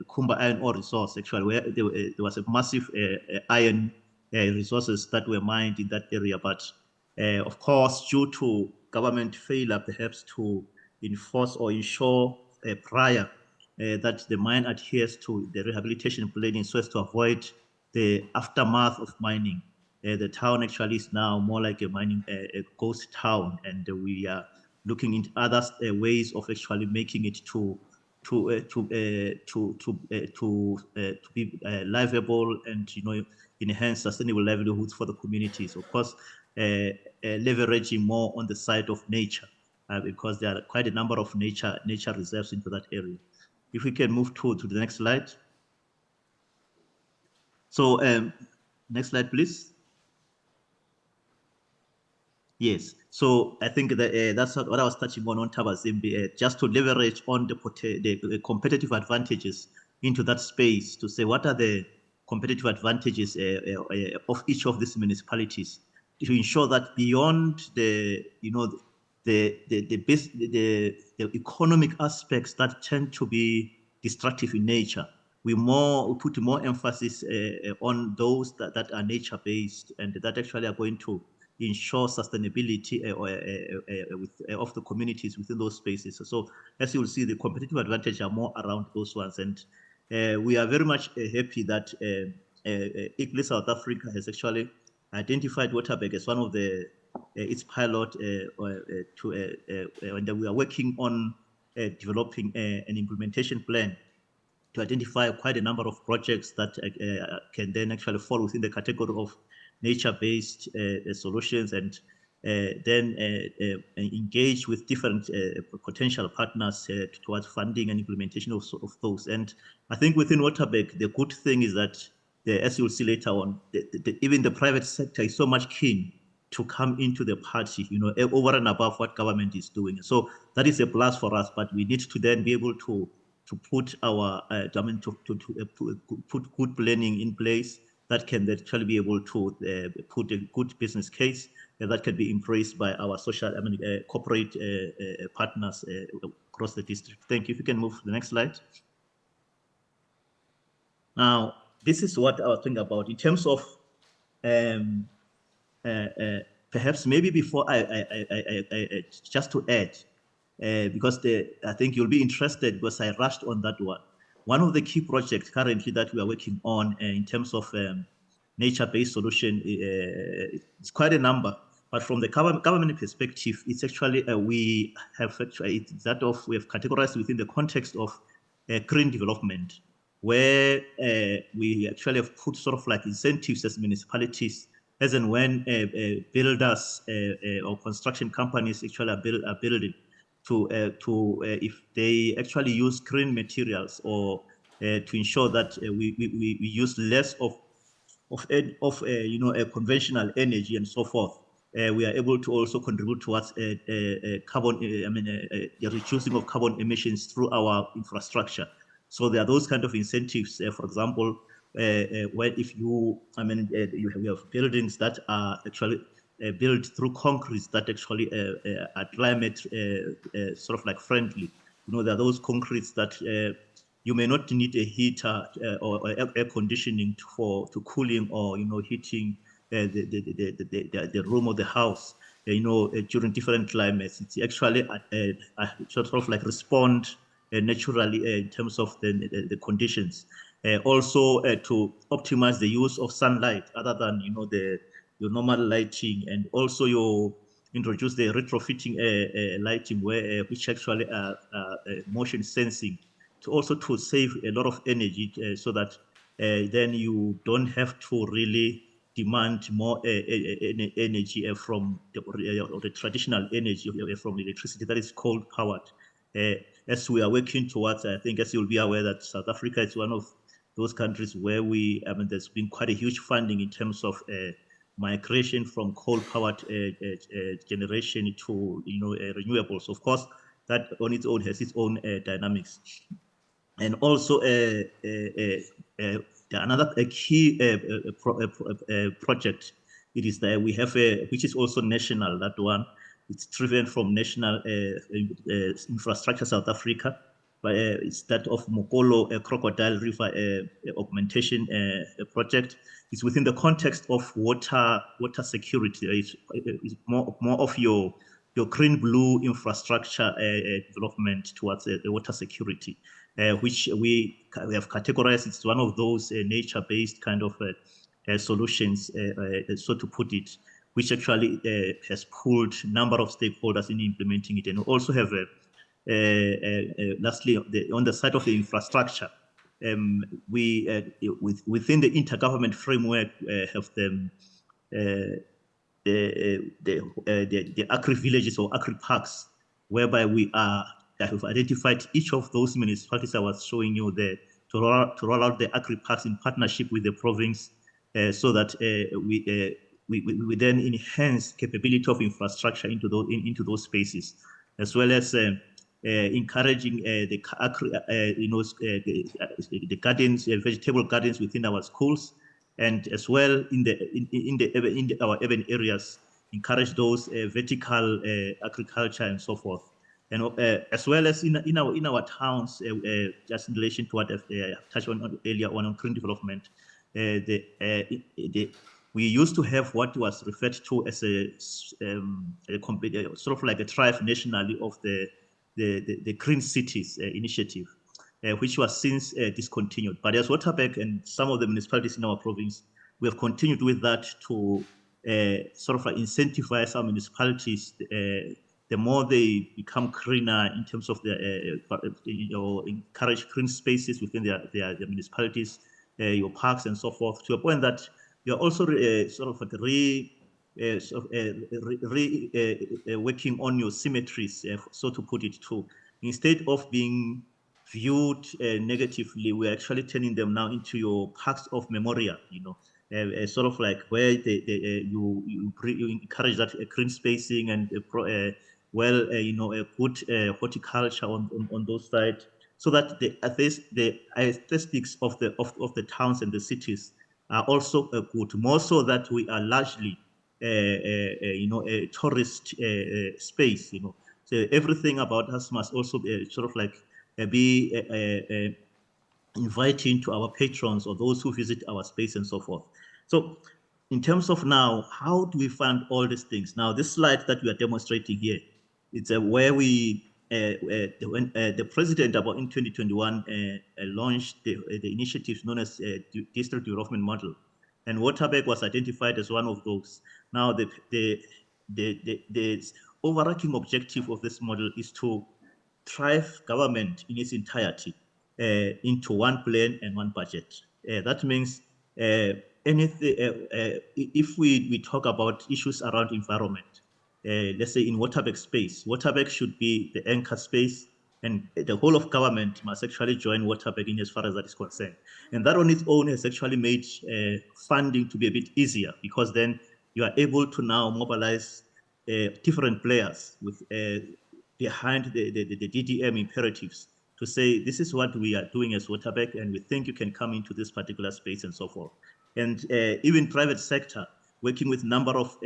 Kumba iron ore resource, actually, where there was a massive iron resources that were mined in that area. But of course, due to government failure, perhaps to enforce or ensure prior that the mine adheres to the rehabilitation planning so as to avoid the aftermath of mining, the town actually is now more like a mining a ghost town, and we are looking into other ways of actually making it to be livable and enhance sustainable livelihoods for the communities. Of course, leveraging more on the side of nature, because there are quite a number of nature reserves into that area. If we can move to the next slide. So next slide, please. Yes, so I think that that's what I was touching on Thabazimbi, just to leverage on the competitive advantages into that space, to say what are the competitive advantages of each of these municipalities, to ensure that beyond the economic aspects that tend to be destructive in nature, we put more emphasis on those that are nature-based and that actually are going to ensure sustainability of the communities within those spaces. So as you will see, the competitive advantage are more around those ones. And we are very much happy that ICLEI South Africa has actually identified Waterberg as one of the its pilot and we are working on developing an implementation plan to identify quite a number of projects that can then actually fall within the category of nature-based solutions, and then engage with different potential partners towards funding and implementation of those. And I think within Waterberg, the good thing is that, as you'll see later on, even the private sector is so much keen to come into the party, you know, over and above what government is doing. So that is a plus for us, but we need to then be able to put our, put good planning in place that can actually be able to put a good business case that can be embraced by our social, corporate partners across the district. Thank you. If you can move to the next slide. Now, this is what I was thinking about in terms of perhaps maybe before I just to add, because I think you'll be interested because I rushed on that one. One of the key projects currently that we are working on in terms of nature-based solution, it's quite a number, but from the government perspective, it's actually we have categorized within the context of green development, where we actually have put sort of like incentives as municipalities, as and when builders or construction companies actually are building, to if they actually use green materials, or to ensure that we use less of you know, conventional energy and so forth. We are able to also contribute towards carbon, the reducing of carbon emissions through our infrastructure. So there are those kind of incentives. For example, where if you, we have buildings that are actually built through concrete that actually are climate sort of like friendly. You know, there are those concretes that you may not need a heater or air conditioning to cooling, or, you know, heating the room or the house, you know, during different climates. It's actually sort of like respond naturally in terms of the conditions. Also to optimize the use of sunlight other than, you know, your normal lighting, and also you introduce the retrofitting lighting, where which actually are motion sensing, to also to save a lot of energy, so that then you don't have to really demand more energy from the traditional energy from electricity that is coal powered. As we are working towards, I think, as you'll be aware, that South Africa is one of those countries where there's been quite a huge funding in terms of migration from coal-powered generation to, you know, renewables. Of course, that on its own has its own dynamics. And also, another key project, it is that we have which is also national. That one, it's driven from National Infrastructure South Africa, but it's that of Mokolo Crocodile River augmentation project. It's within the context of water security. It's more of your green blue infrastructure development towards the water security, which we have categorized. It's one of those nature-based kind of solutions, so to put it, which actually has pulled a number of stakeholders in implementing it. And we also have lastly, on the side of the infrastructure, we within the intergovernment framework have the agri-villages or agri-parks, whereby we have identified each of those municipalities I was showing you there to roll out the agri-parks in partnership with the province, so that we then enhance capability of infrastructure into those spaces, as well as encouraging the gardens, vegetable gardens within our schools, and as well in our urban areas, encourage those vertical agriculture and so forth. And as well as in our towns, just in relation to what I touched on earlier on green development, we used to have what was referred to as a sort of like a thrive nationally of the Green Cities initiative, which was since discontinued. But as Waterberg and some of the municipalities in our province, we have continued with that to sort of like incentivize our municipalities, the more they become greener in terms of the, encourage green spaces within their municipalities, your parks and so forth, to a point that you're also sort of like working on your symmetries, so to put it too. Instead of being viewed negatively, we're actually turning them now into your parks of memorial, sort of like where you encourage that green spacing and a good horticulture on those sides, so that the aesthetics of the towns and the cities are also good. More so that we are largely a tourist space. So everything about us must also sort of like be inviting to our patrons or those who visit our space and so forth. So in terms of now, how do we fund all these things? Now, this slide that we are demonstrating here, it's where we, when the president about in 2021 launched the initiatives known as District Development Model. And Waterberg was identified as one of those. Now, the overarching objective of this model is to drive government in its entirety into one plan and one budget. That means anything. If we talk about issues around environment, let's say in Waterberg space, Waterberg should be the anchor space, and the whole of government must actually join Waterberg in as far as that is concerned. And that on its own has actually made funding to be a bit easier, because then you are able to now mobilize different players with behind the DDM imperatives to say, this is what we are doing as Waterberg, and we think you can come into this particular space and so forth. And even private sector, working with a number of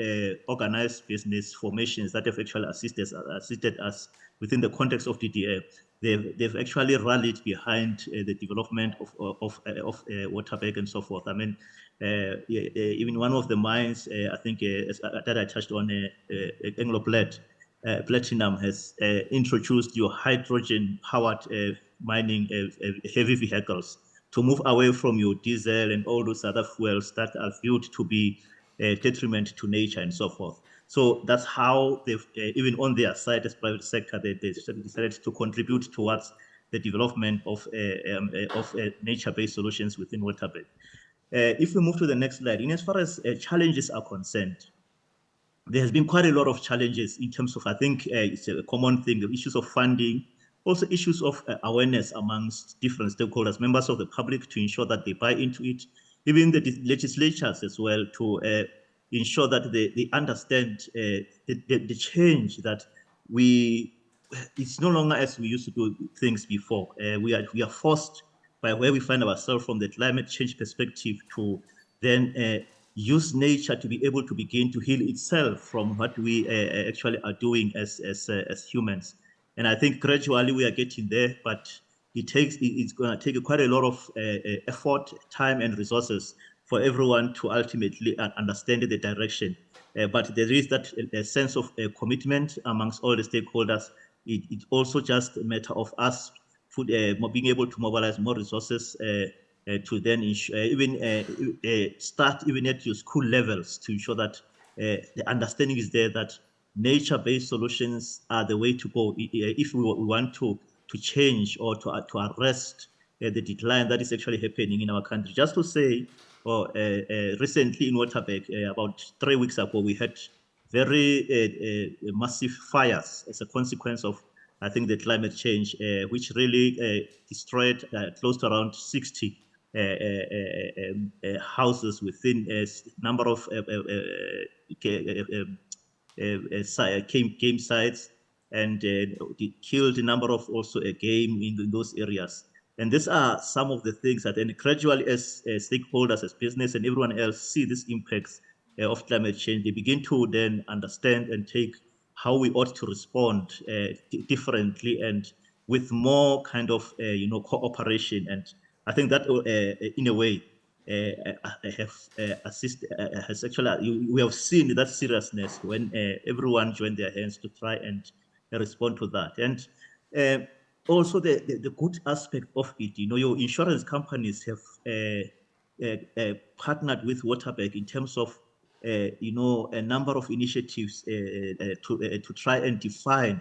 organized business formations that have actually assisted us within the context of DDM. They've actually rallied behind the development of Waterberg and so forth. I mean, even one of the mines, I think that I touched on, Anglo Platinum has introduced your hydrogen-powered mining heavy vehicles to move away from your diesel and all those other fuels that are viewed to be detriment to nature and so forth. So that's how they've, even on their side as private sector, they decided to contribute towards the development of nature-based solutions within Waterberg. If we move to the next slide, in as far as challenges are concerned, there has been quite a lot of challenges in terms of, I think it's a common thing, the issues of funding, also issues of awareness amongst different stakeholders, members of the public, to ensure that they buy into it, even the legislatures as well, to ensure that they understand the change that it's no longer as we used to do things before. We are forced by where we find ourselves from the climate change perspective to then use nature to be able to begin to heal itself from what we actually are doing as humans. And I think gradually we are getting there, but it's going to take quite a lot of effort, time, and resources for everyone to ultimately understand the direction. But there is that sense of commitment amongst all the stakeholders. It's also just a matter of us being able to mobilize more resources to then start even at your school levels to ensure that the understanding is there that nature-based solutions are the way to go if we want to change or to arrest the decline that is actually happening in our country. Just to say, recently in Waterberg, about 3 weeks ago, we had very massive fires as a consequence of, I think, the climate change, which really destroyed close to around 60 houses within a number of game sites, and killed a number of also a game in those areas. And these are some of the things that then gradually, as stakeholders, as business and everyone else see these impacts of climate change, they begin to then understand and take how we ought to respond differently and with more kind of cooperation. And I think that in a way has actually, we have seen that seriousness when everyone joined their hands to try and respond to that. And also the good aspect of it, your insurance companies have partnered with Waterberg in terms of a number of initiatives to try and define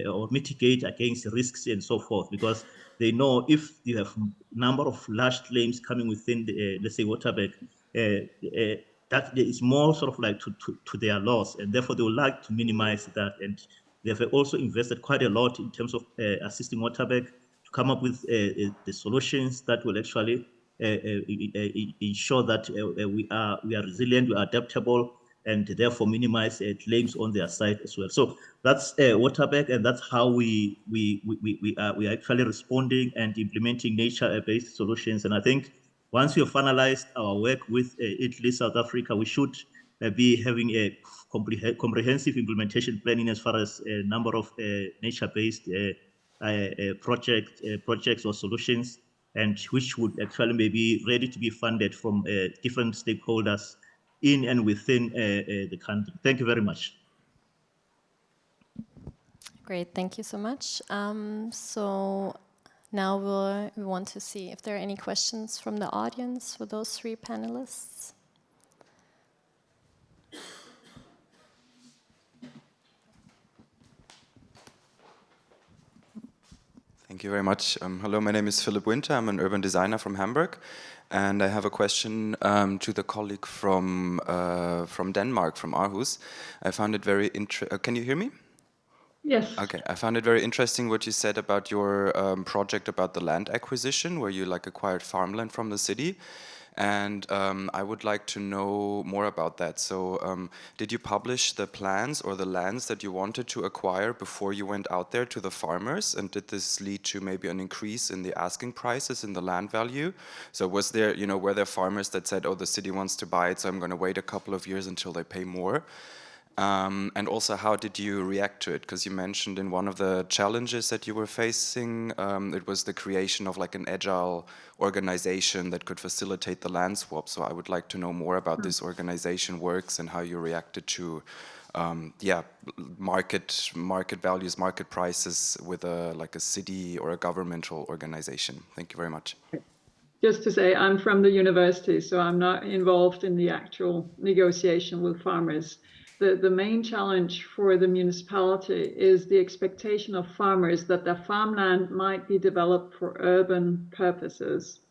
or mitigate against risks and so forth, because they know if you have a number of large claims coming within the, let's say, Waterberg, that is more sort of like to their loss, and therefore they would like to minimize that. And they have also invested quite a lot in terms of assisting Waterberg to come up with the solutions that will actually ensure that we are resilient, we are adaptable, and therefore minimize claims on their side as well. So that's Waterberg, and that's how we are actually responding and implementing nature-based solutions. And I think once we have finalized our work with Italy, South Africa, we should be having a comprehensive implementation planning as far as a number of nature-based projects or solutions, and which would actually maybe ready to be funded from different stakeholders in and within the country. Thank you very much. Great, thank you so much. So now we want to see if there are any questions from the audience for those three panelists. Thank you very much. Hello, my name is Philip Winter. I'm an urban designer from Hamburg, and I have a question to the colleague from Denmark, from Aarhus. I found it very interesting. Can you hear me? Yes. Okay, I found it very interesting what you said about your project about the land acquisition, where you acquired farmland from the city. And I would like to know more about that. So did you publish the plans or the lands that you wanted to acquire before you went out there to the farmers? And did this lead to maybe an increase in the asking prices in the land value? So was there, were there farmers that said, oh, the city wants to buy it, so I'm going to wait a couple of years until they pay more? And also, how did you react to it? Because you mentioned in one of the challenges that you were facing, it was the creation of an agile organization that could facilitate the land swap. So I would like to know more about this organization works and how you reacted to, market values, market prices with a city or a governmental organization. Thank you very much. Just to say, I'm from the university, so I'm not involved in the actual negotiation with farmers. The main challenge for the municipality is the expectation of farmers that their farmland might be developed for urban purposes.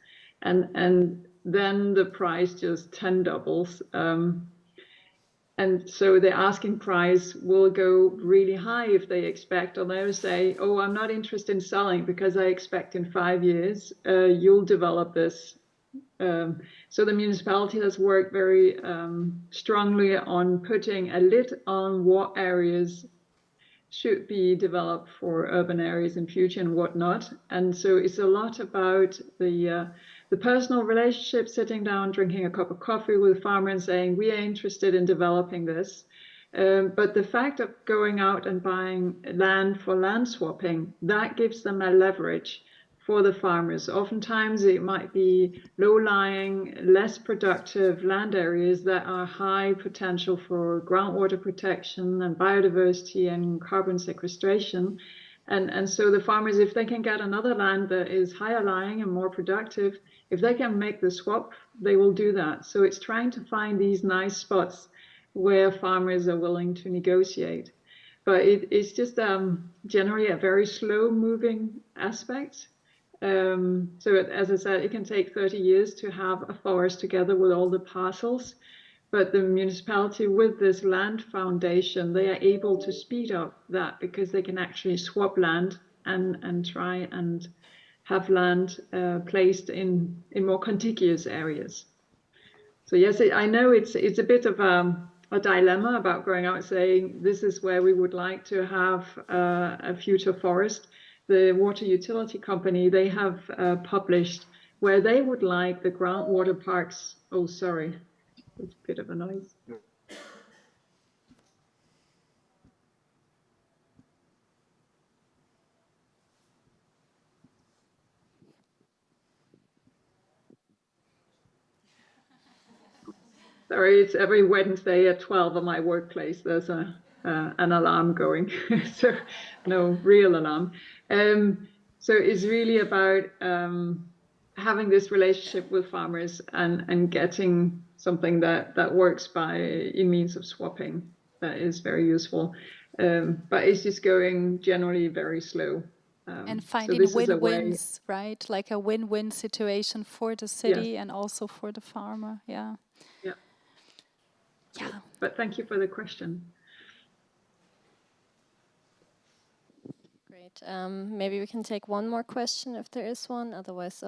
And then the price just 10 doubles. And so the asking price will go really high if they expect, or they'll say, oh, I'm not interested in selling because I expect in 5 years you'll develop this. So the municipality has worked very strongly on putting a lid on what areas should be developed for urban areas in future and what not. And so it's a lot about the personal relationship, sitting down, drinking a cup of coffee with farmers and saying, we are interested in developing this. But the fact of going out and buying land for land swapping, that gives them a leverage for the farmers. Oftentimes it might be low-lying, less productive land areas that are high potential for groundwater protection and biodiversity and carbon sequestration. And so the farmers, if they can get another land that is higher lying and more productive, if they can make the swap, they will do that. So it's trying to find these nice spots where farmers are willing to negotiate. But it's just generally a very slow-moving aspect. So as I said, it can take 30 years to have a forest together with all the parcels, but the municipality with this land foundation, they are able to speed up that because they can actually swap land and try and have land placed in more contiguous areas. So yes, I know it's a bit of a dilemma about going out saying this is where we would like to have a future forest. The water utility company, they have published where they would like the groundwater parks. Oh, sorry, it's a bit of a noise. Sorry, it's every Wednesday at 12 at my workplace. There's an alarm going, so no real alarm. So it's really about having this relationship with farmers and getting something that works in means of swapping. That is very useful, but it's just going generally very slow. And So finding this is a way. win-wins, right? Like a win-win situation for the city and also for the farmer. Yeah. Yeah. Yeah. But thank you for the question. Great. Maybe we can take one more question if there is one. Otherwise,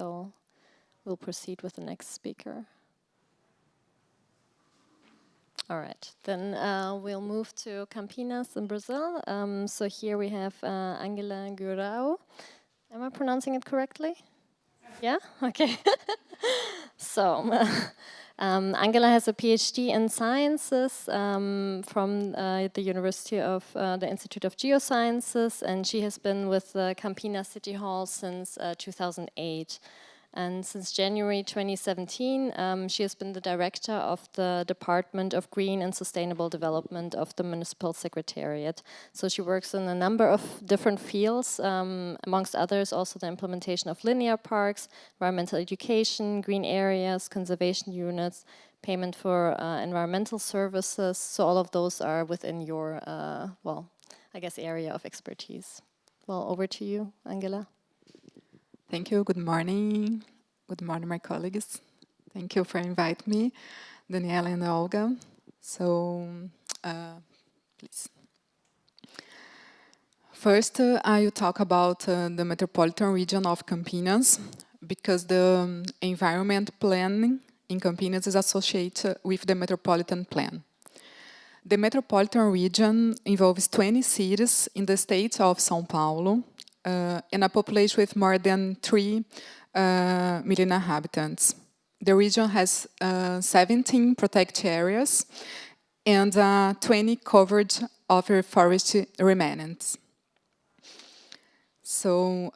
we'll proceed with the next speaker. All right, then we'll move to Campinas in Brazil. So here we have Angela Gurao. Am I pronouncing it correctly? Yeah? Okay. So, Angela has a PhD in sciences from the University of the Institute of Geosciences, and she has been with Campinas City Hall since 2008. And since January 2017, she has been the director of the Department of Green and Sustainable Development of the Municipal Secretariat. So she works in a number of different fields, amongst others also the implementation of linear parks, environmental education, green areas, conservation units, payment for environmental services. So all of those are within your, well, I guess, area of expertise. Well, over to you, Angela. Thank you. Good morning. Good morning, my colleagues. Thank you for inviting me, Daniela and Olga. So, please. First, I will talk about the metropolitan region of Campinas, because the environment planning in Campinas is associated with the metropolitan plan. The metropolitan region involves 20 cities in the state of São Paulo, and a population with more than 3 million inhabitants. The region has 17 protected areas and 20 covered of forest remnants. So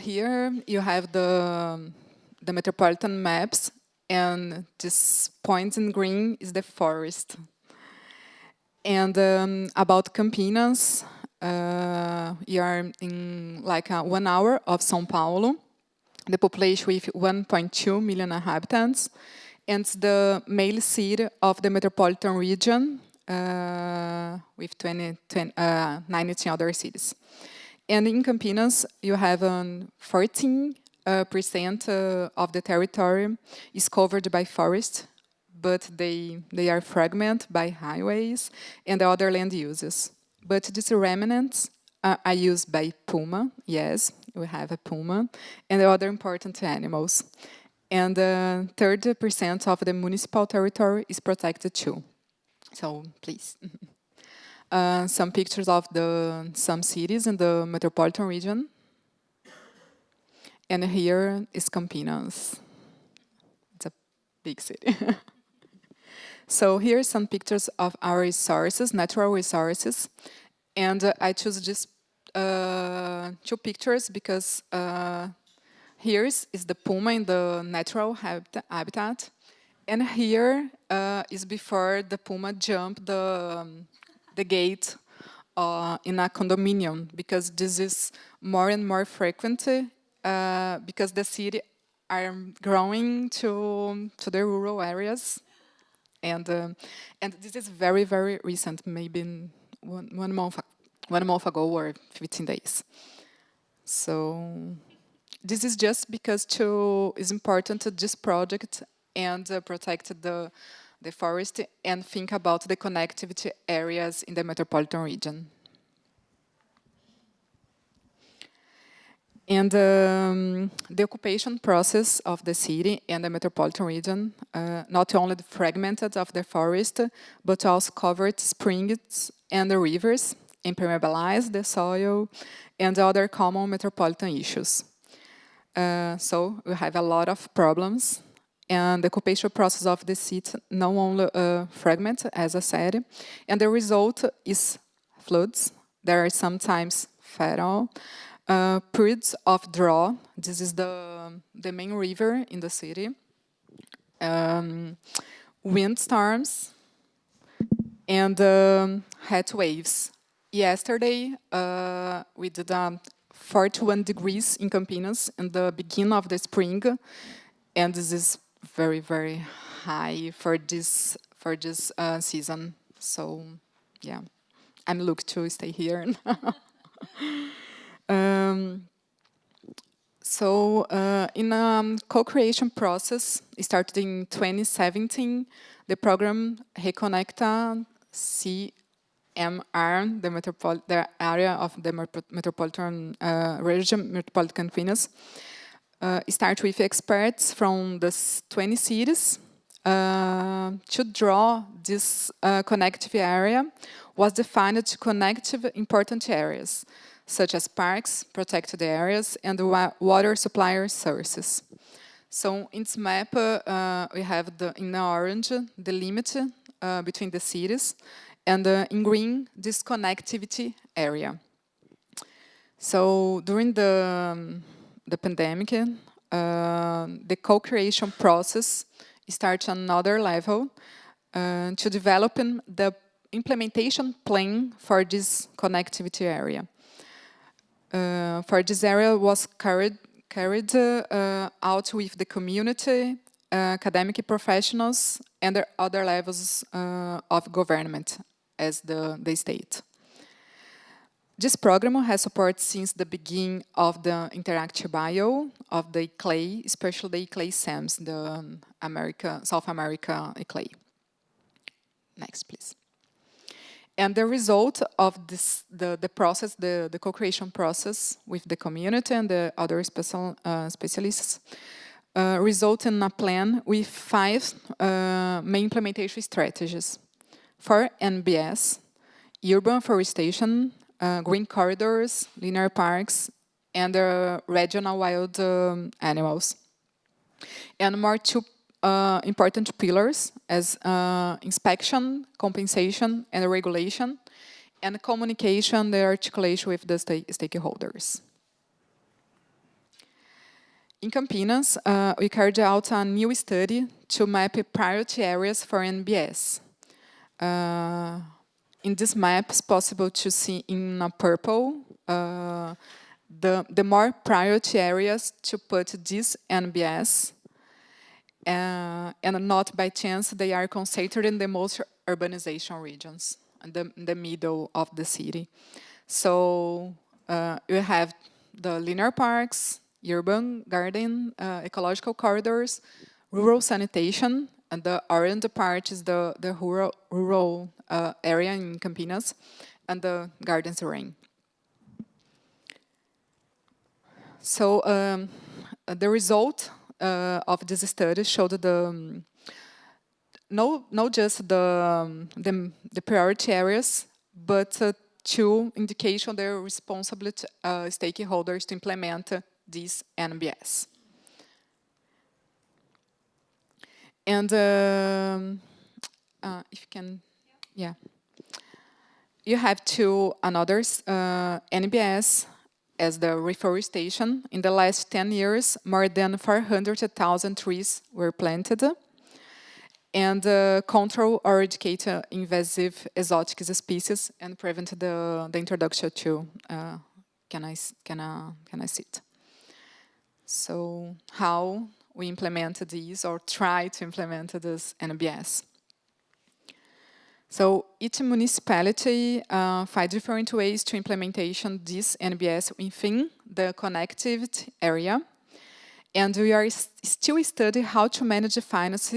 here you have the metropolitan maps, and this point in green is the forest. And about Campinas, you are in like 1 hour of São Paulo, the population with 1.2 million inhabitants, and the main city of the metropolitan region with 19 other cities. And in Campinas, you have 14% of the territory is covered by forest, but they are fragmented by highways and other land uses. But these remnants are used by puma, yes, we have a puma, and other important animals. And 30% of the municipal territory is protected too. So, please. Some pictures of some cities in the metropolitan region. And here is Campinas. It's a big city. So here are some pictures of our resources, natural resources. And I choose just 2 pictures because here is the puma in the natural habitat. And here is before the puma jumped the gate in a condominium, because this is more and more frequent because the city are growing to the rural areas. And this is very, very recent, maybe one month ago or 15 days. So this is just because it's important to this project and protect the forest and think about the connectivity areas in the metropolitan region. And the occupation process of the city and the metropolitan region, not only fragmented of the forest, but also covered springs and the rivers, impermeabilized the soil, and other common metropolitan issues. So we have a lot of problems, and the occupation process of the city not only fragmented, as I said, and the result is floods. There are sometimes fatal. Periods of drought. This is the main river in the city. Windstorms and heat waves. Yesterday, we did 41 degrees in Campinas in the beginning of the spring, and this is very, very high for this season. So yeah, I'm looking to stay here. In a co-creation process, it started in 2017, the program Reconecta CMR, the area of the metropolitan region, metropolitan Venus, start with experts from the 20 cities to draw this connective area was defined to connect important areas, such as parks, protected areas, and water supply sources. So in this map, we have in orange the limit between the cities, and in green, this connectivity area. So during the pandemic, the co-creation process starts another level to develop the implementation plan for this connectivity area. For this area was carried out with the community, academic professionals, and other levels of government as the state. This program has support since the beginning of the interactive bio of the clay, especially the clay SAMs, the South America clay. Next, please. And the result of this, the process, the co-creation process with the community and the other specialists, result in a plan with 5 main implementation strategies for NBS: urban forestation, green corridors, linear parks, and regional wild animals. And more 2 important pillars as inspection, compensation, and regulation, and communication, the articulation with the stakeholders. In Campinas, we carried out a new study to map priority areas for NBS. In this map, it's possible to see in purple the more priority areas to put this NBS, and not by chance they are concentrated in the most urbanization regions, in the middle of the city. So you have the linear parks, urban garden, ecological corridors, rural sanitation, and the orange part is the rural area in Campinas, and the gardens ring. So the result of this study showed not just the priority areas, but 2 indications they're responsible stakeholders to implement this NBS. And if you can, yeah. You have 2 another NBS as the reforestation. In the last 10 years, more than 400,000 trees were planted, and control or eradicate invasive exotic species and prevent the introduction to can I sit? So how we implemented these or try to implement this NBS? So each municipality finds different ways to implementation this NBS within the connectivity area, and we are still studying how to manage finance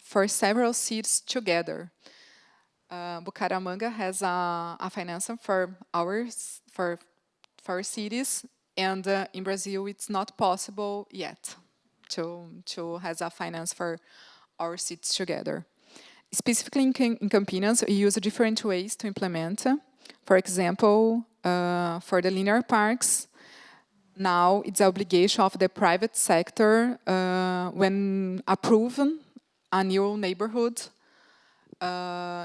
for several cities together. Bucaramanga has a finance for cities, and in Brazil it's not possible yet to have a finance for our cities together. Specifically in Campinas, we use different ways to implement. For example, for the linear parks, now it's the obligation of the private sector when approving a new neighborhood,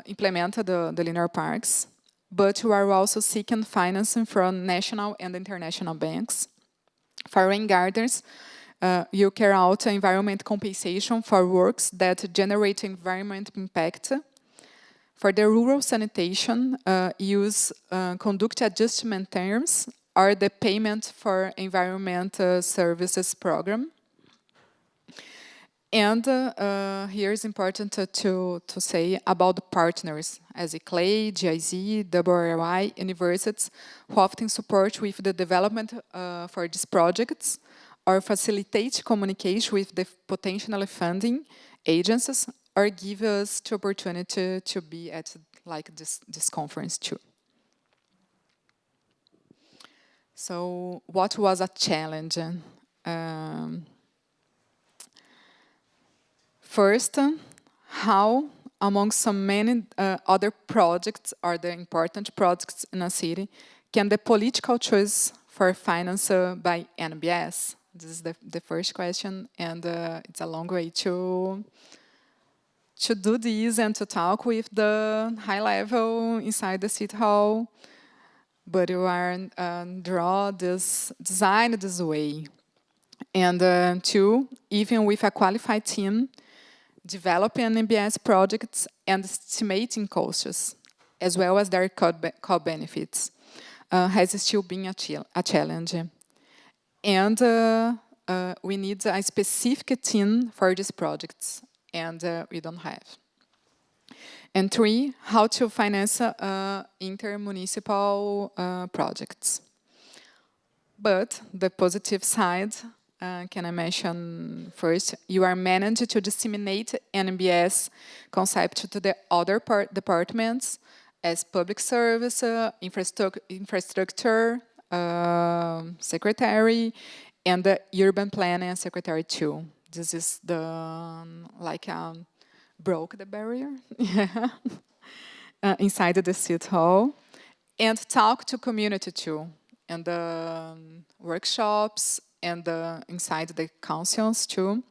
implement the linear parks. But we are also seeking financing from national and international banks. For rain gardens, you carry out environment compensation for works that generate environment impact. For the rural sanitation, use conduct adjustment terms or the payment for environment services program. And here is important to say about the partners, as CLAY, GIZ, WRI, universities, who often support with the development for these projects, or facilitate communication with the potential funding agencies, or give us the opportunity to be at like this conference too. So what was a challenge? First, how, among so many other projects or the important projects in a city, can the political choice for finance by NBS? This is the first question, and it's a long way to do this and to talk with the high level inside the city hall. But you are designed this way. And two, even with a qualified team, developing NBS projects and estimating costs, as well as their co-benefits, has still been a challenge. And we need a specific team for these projects, and we don't have. And three, how to finance intermunicipal projects. But the positive side, can I mention first, you are managed to disseminate NBS concept to the other departments as public service, infrastructure secretary, and the urban planning secretary too. This is the, like, broke the barrier inside the city hall, and talk to community too, and the workshops, and inside the councils too,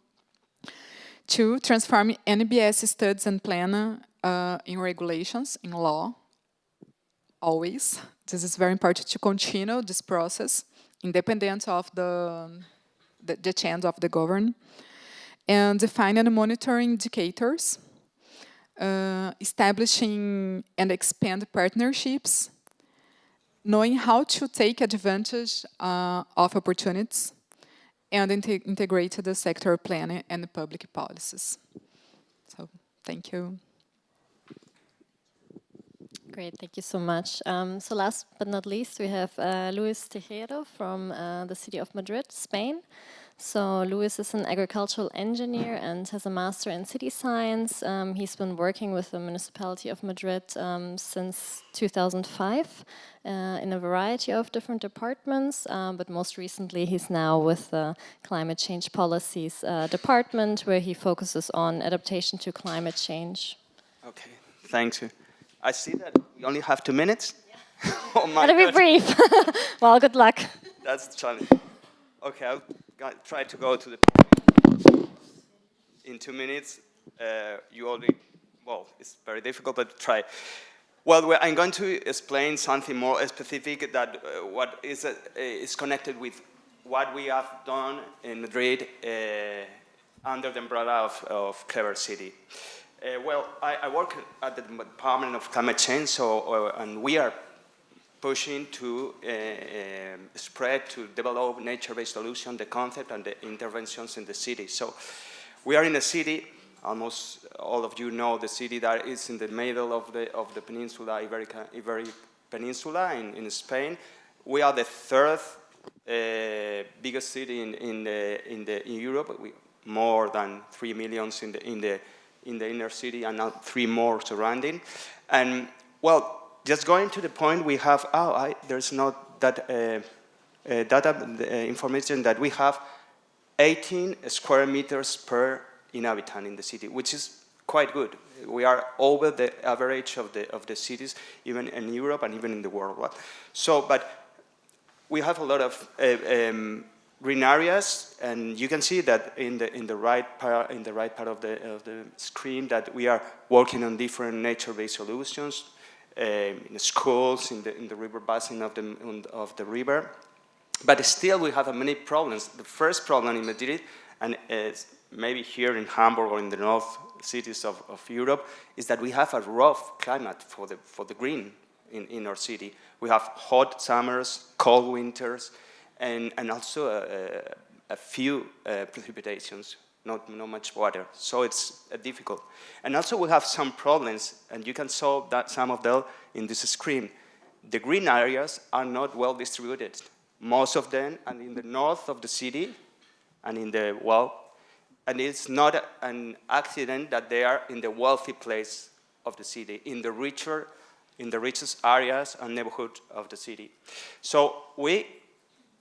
to transform NBS studies and plan in regulations, in law, always. This is very important to continue this process, independent of the change of the government. And defining and monitoring indicators, establishing and expand partnerships, knowing how to take advantage of opportunities, and integrate the sector planning and the public policies. So, thank you. Great, thank you so much. So last but not least, we have Luis Tejero from the city of Madrid, Spain. So Luis is an agricultural engineer and has a master in city science. He's been working with the municipality of Madrid since 2005 in a variety of different departments, but most recently he's now with the climate change policies department, where he focuses on adaptation to climate change. Okay, thanks. I see that we only have 2 minutes. Yeah. Oh my Gotta be brief. Well, good luck. That's the challenge. Okay, I'll try to go to the in 2 minutes. You already, well, it's very difficult, but try. Well, I'm going to explain something more specific that what is connected with what we have done in Madrid under the umbrella of Clever City. Well, I work at the Department of Climate Change, and we are pushing to spread, to develop nature-based solutions, the concept and the interventions in the city. So we are in a city, almost all of you know the city that is in the middle of the peninsula, Iberic Peninsula in Spain. We are the third biggest city in Europe, with more than 3 million in the inner city, and now 3 more surrounding. And well, just going to the point, we have, there's not that data information that we have 18 square meters per inhabitant in the city, which is quite good. We are over the average of the cities, even in Europe and even in the world. So, but we have a lot of green areas, and you can see that in the right part of the screen that we are working on different nature-based solutions in schools, in the river basin of the river. But still, we have many problems. The first problem in Madrid, and maybe here in Hamburg or in the north cities of Europe, is that we have a rough climate for the green in our city. We have hot summers, cold winters, and also a few precipitations. not much water. So it's difficult. And also we have some problems, and you can solve that, some of them in this screen. The green areas are not well distributed. Most of them are in the north of the city and in the, well, and it's not an accident that they are in the wealthy place of the city, in the richest areas and neighborhood of the city. So we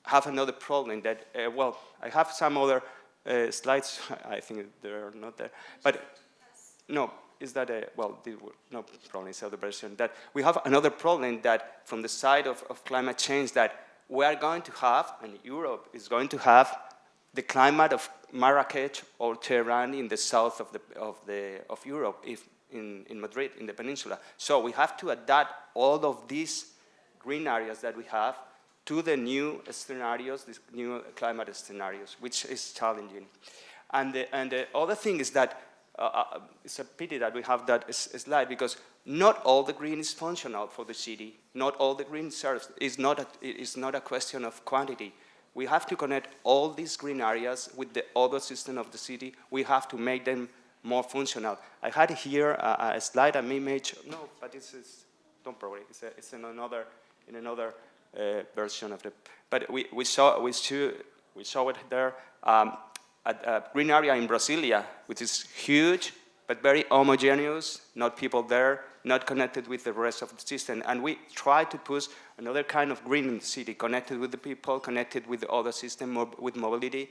have another problem that, well, I have some other slides. I think they're not there, but no, is that well, no problem, it's the other version. That we have another problem that from the side of climate change that we are going to have, and Europe is going to have, the climate of Marrakech or Tehran in the south of Europe, in Madrid, in the peninsula. So we have to adapt all of these green areas that we have to the new scenarios, these new climate scenarios, which is challenging. And the other thing is that it's a pity that we have that slide, because not all the green is functional for the city. Not all the green serves. It's not a question of quantity. We have to connect all these green areas with the other system of the city. We have to make them more functional. I had here a slide, an image. No, but don't worry. It's in another version of the. But we saw it there. A green area in Brasilia, which is huge, but very homogeneous, not people there, not connected with the rest of the system. And we try to push another kind of green in the city, connected with the people, connected with the other system, with mobility.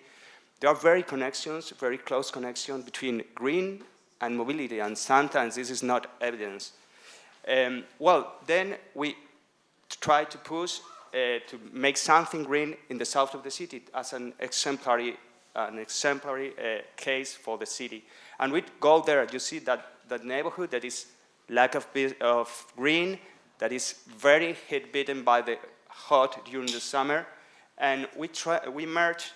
There are very close connections between green and mobility, and sometimes this is not evidence. Well, then we try to push to make something green in the south of the city as an exemplary case for the city. And we go there, you see that neighborhood that is lack of green, that is very hit-bitten by the hot during the summer, and we merge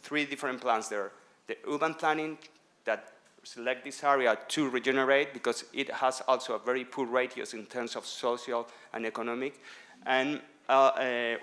3 different plans there. The urban planning that select this area to regenerate, because it has also a very poor ratios in terms of social and economic, and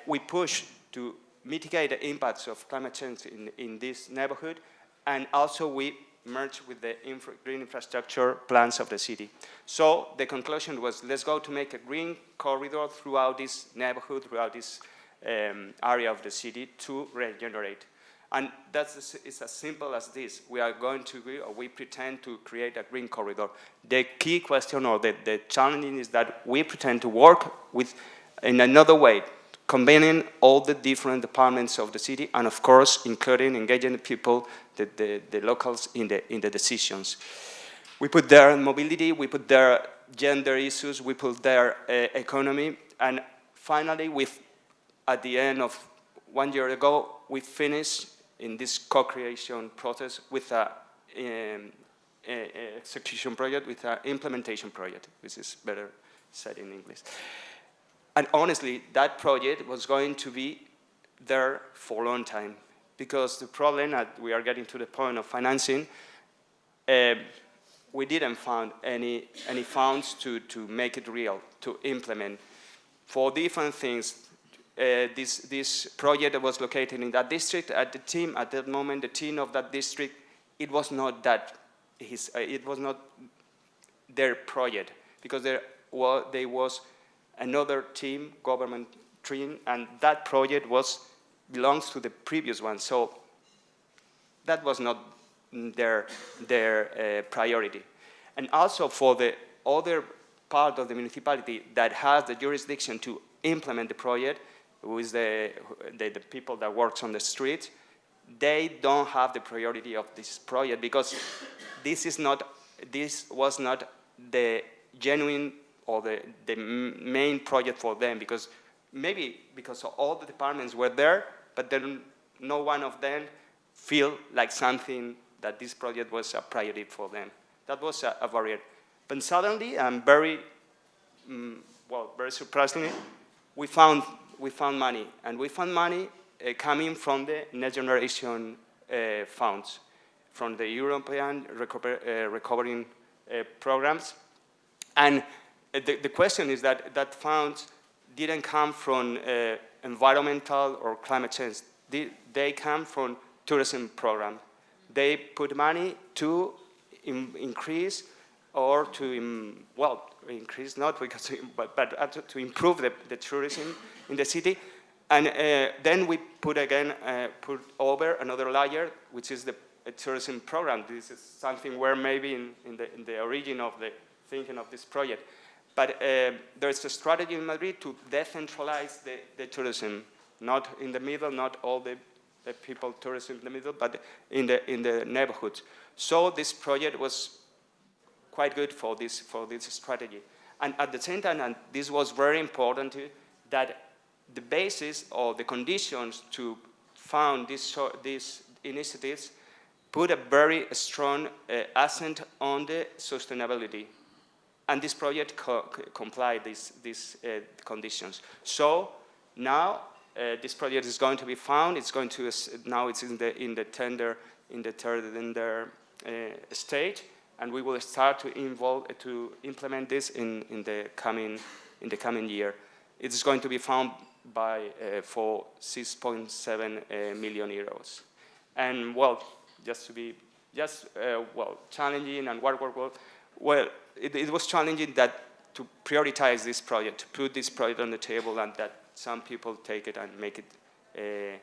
we push to mitigate the impacts of climate change in this neighborhood, and also we merge with the green infrastructure plans of the city. So the conclusion was, let's go to make a green corridor throughout this neighborhood, throughout this area of the city to regenerate. And it's as simple as this. We are going to, or we pretend to create a green corridor. The key question, or the challenge, is that we pretend to work with, in another way, combining all the different departments of the city, and of course, including engaging the people, the locals in the decisions. We put there mobility, we put there gender issues, we put there economy, and finally, at the end of 1 year ago, we finished in this co-creation process with an execution project, with an implementation project, which is better said in English. And honestly, that project was going to be there for a long time, because the problem, we are getting to the point of financing, we didn't find any funds to make it real, to implement. For different things, this project was located in that district. At that moment, the team of that district, it was not their project, because there was another team, government team, and that project belongs to the previous one. So that was not their priority. And also for the other part of the municipality that has the jurisdiction to implement the project, with the people that works on the street, they don't have the priority of this project, because this was not the genuine or the main project for them, because all the departments were there, but then no one of them feel like something that this project was a priority for them. That was a barrier. But suddenly, very surprisingly, we found money, and we found money coming from the Next Generation funds, from the European recovering programs. And the question is that funds didn't come from environmental or climate change. They come from tourism program. they put money to increase or to, well, increase not because, but to improve the tourism in the city. And then we put over another layer, which is the tourism program. This is something where maybe in the origin of the thinking of this project. But there's a strategy in Madrid to decentralize the tourism, not in the middle, not all the people tourism in the middle, but in the neighborhoods. So this project was quite good for this strategy. And at the same time, and this was very important, that the basis or the conditions to found these initiatives put a very strong accent on the sustainability. And this project complied these conditions. So now this project is going to be found. It's going to now it's in the tender stage, and we will start to implement this in the coming year. It is going to be found for 6.7 million euros. And well, just to be challenging and work well. It was challenging to prioritize this project, to put this project on the table, and that some people take it and make it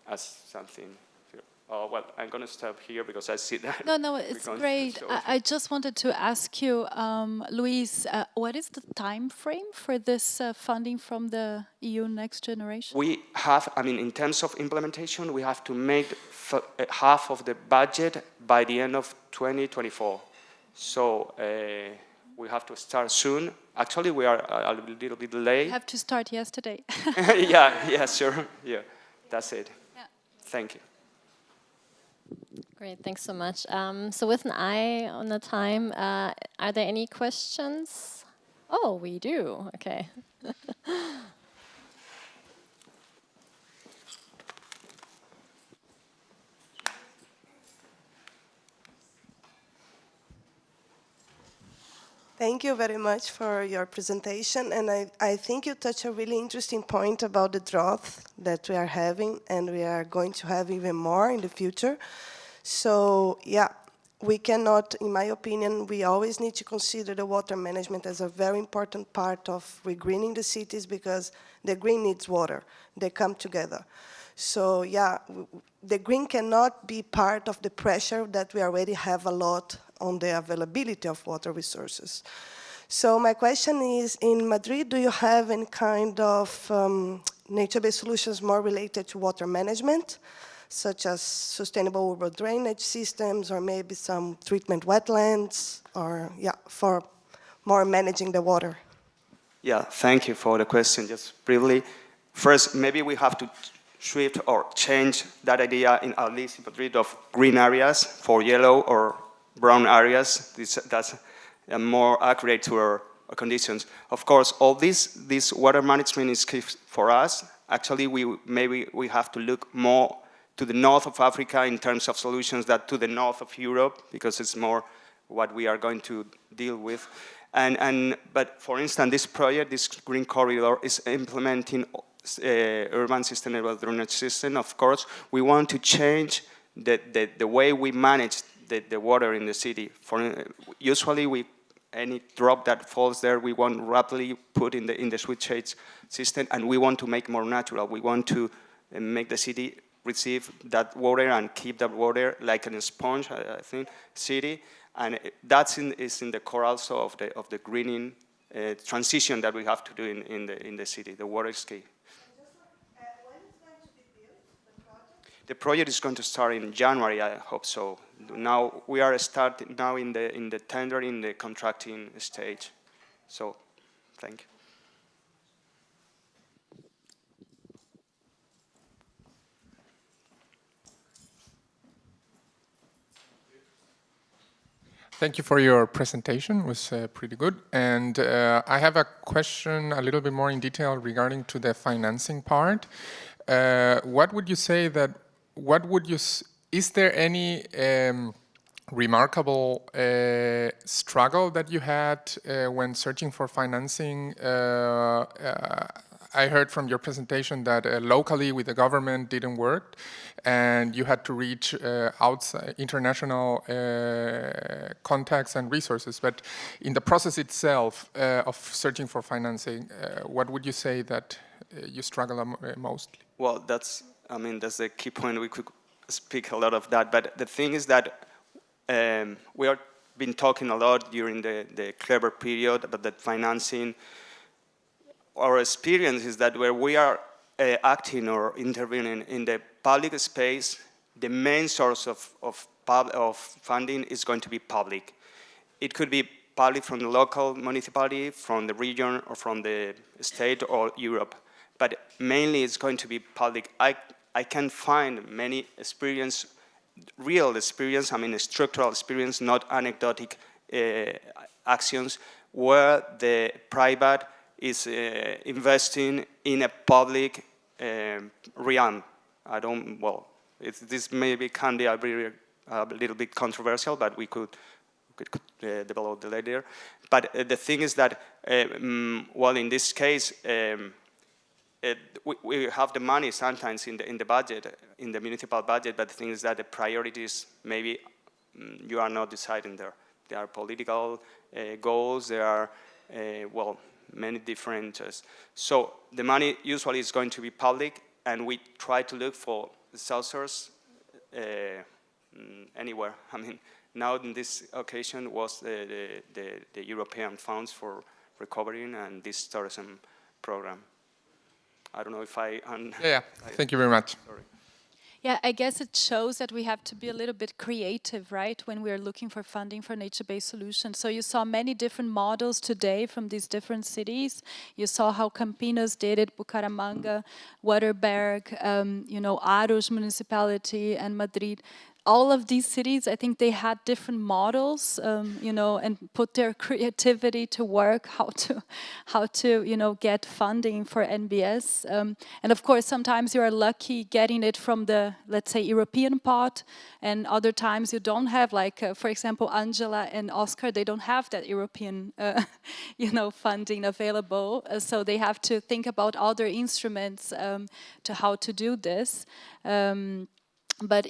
as something. Oh, well, I'm going to stop here because I see that. No, it's great. I just wanted to ask you, Luis, what is the time frame for this funding from the EU Next Generation? We have, in terms of implementation, we have to make half of the budget by the end of 2024. So we have to start soon. Actually, we are a little bit late. You have to start yesterday. yeah, sure. Yeah, that's it. Yeah. Thank you. Great, thanks so much. So with an eye on the time, are there any questions? Oh, we do. Okay. Thank you very much for your presentation, and I think you touched a really interesting point about the drought that we are having, and we are going to have even more in the future. So, yeah, we cannot, in my opinion, we always need to consider the water management as a very important part of regreening the cities, because the green needs water. They come together. So, yeah, the green cannot be part of the pressure that we already have a lot on the availability of water resources. So my question is, in Madrid, do you have any kind of nature-based solutions more related to water management, such as sustainable urban drainage systems, or maybe some treatment wetlands, or for more managing the water? Yeah, thank you for the question. Just briefly, first, maybe we have to shift or change that idea in at least in Madrid of green areas for yellow or brown areas. That's more accurate to our conditions. Of course, all this water management is key for us. Actually, maybe we have to look more to the north of Africa in terms of solutions than to the north of Europe, because it's more what we are going to deal with. But for instance, this project, this green corridor, is implementing urban sustainable drainage system. Of course, we want to change the way we manage the water in the city. Usually, any drop that falls there, we want rapidly put in the switchage system, and we want to make more natural. We want to make the city receive that water and keep that water like a sponge, I think, city. And that's is in the core also of the greening transition that we have to do in the city. The water is key. The project is going to start in January, I hope so. Now we are starting now in the tender, in the contracting stage. So, thank you. Thank you for your presentation. It was pretty good. And I have a question a little bit more in detail regarding to the financing part. What would you say that, is there any remarkable struggle that you had when searching for financing? I heard from your presentation that locally with the government didn't work, and you had to reach outside international contacts and resources. But in the process itself of searching for financing, what would you say that you struggle mostly? Well, that's the key point. We could speak a lot of that, but the thing is that we have been talking a lot during the Clever period about that financing. Our experience is that where we are acting or intervening in the public space, the main source of funding is going to be public. It could be public from the local municipality, from the region, or from the state or Europe. But mainly it's going to be public. I can find many real experience, structural experience, not anecdotic actions, where the private is investing in a public realm. This maybe can be a little bit controversial, but we could develop it later. But the thing is that, in this case, we have the money sometimes in the budget, in the municipal budget, but the thing is that the priorities, maybe you are not deciding there. There are political goals, there are, many different. So the money usually is going to be public, and we try to look for the sources anywhere. Now in this occasion was the European funds for recovering and this tourism program. I don't know if I... Thank you very much. Sorry. Yeah, I guess it shows that we have to be a little bit creative, right, when we're looking for funding for nature-based solutions. So you saw many different models today from these different cities. You saw how Campinas did it, Bucaramanga, Waterberg, Aarhus municipality, and Madrid. All of these cities, I think they had different models, and put their creativity to work, how to get funding for NBS. And of course, sometimes you are lucky getting it from the, let's say, European pot, and other times you don't have, like, for example, Angela and Oscar, they don't have that European, funding available. So they have to think about other instruments to how to do this. But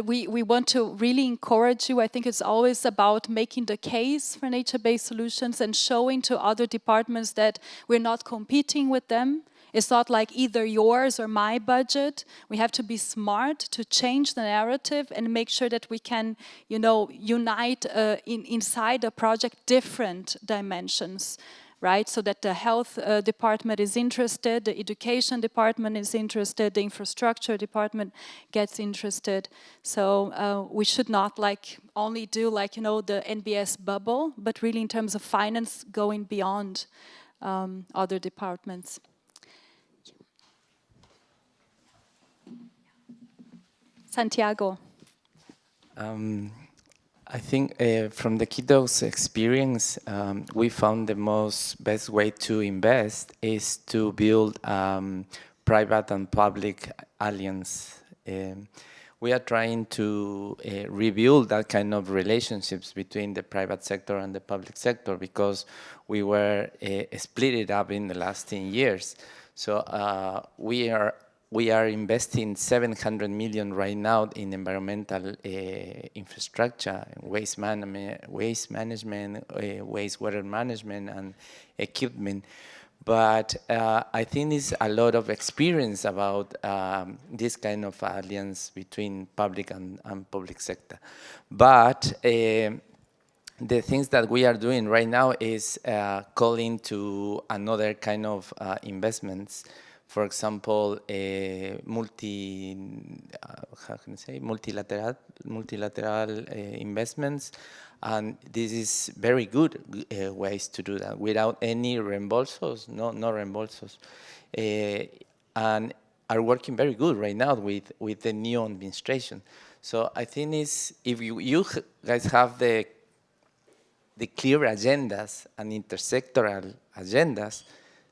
we want to really encourage you. I think it's always about making the case for nature-based solutions and showing to other departments that we're not competing with them. It's not like either yours or my budget. We have to be smart to change the narrative and make sure that we can, unite inside a project different dimensions. Right, so that the health department is interested, the education department is interested, the infrastructure department gets interested. So we should not only do the NBS bubble, but really in terms of finance going beyond other departments. Santiago. I think from the kiddos experience, we found the best way to invest is to build private and public alliance. We are trying to rebuild that kind of relationships between the private sector and the public sector, because we were split it up in the last 10 years. So we are investing 700 million right now in environmental infrastructure, waste management, wastewater management, and equipment. But I think it's a lot of experience about this kind of alliance between public and public sector. But the things that we are doing right now is calling to another kind of investments. For example, multilateral investments, and this is very good ways to do that without any reembolsos, no reembolsos, and are working very good right now with the new administration. So I think if you guys have the clear agendas and intersectoral agendas,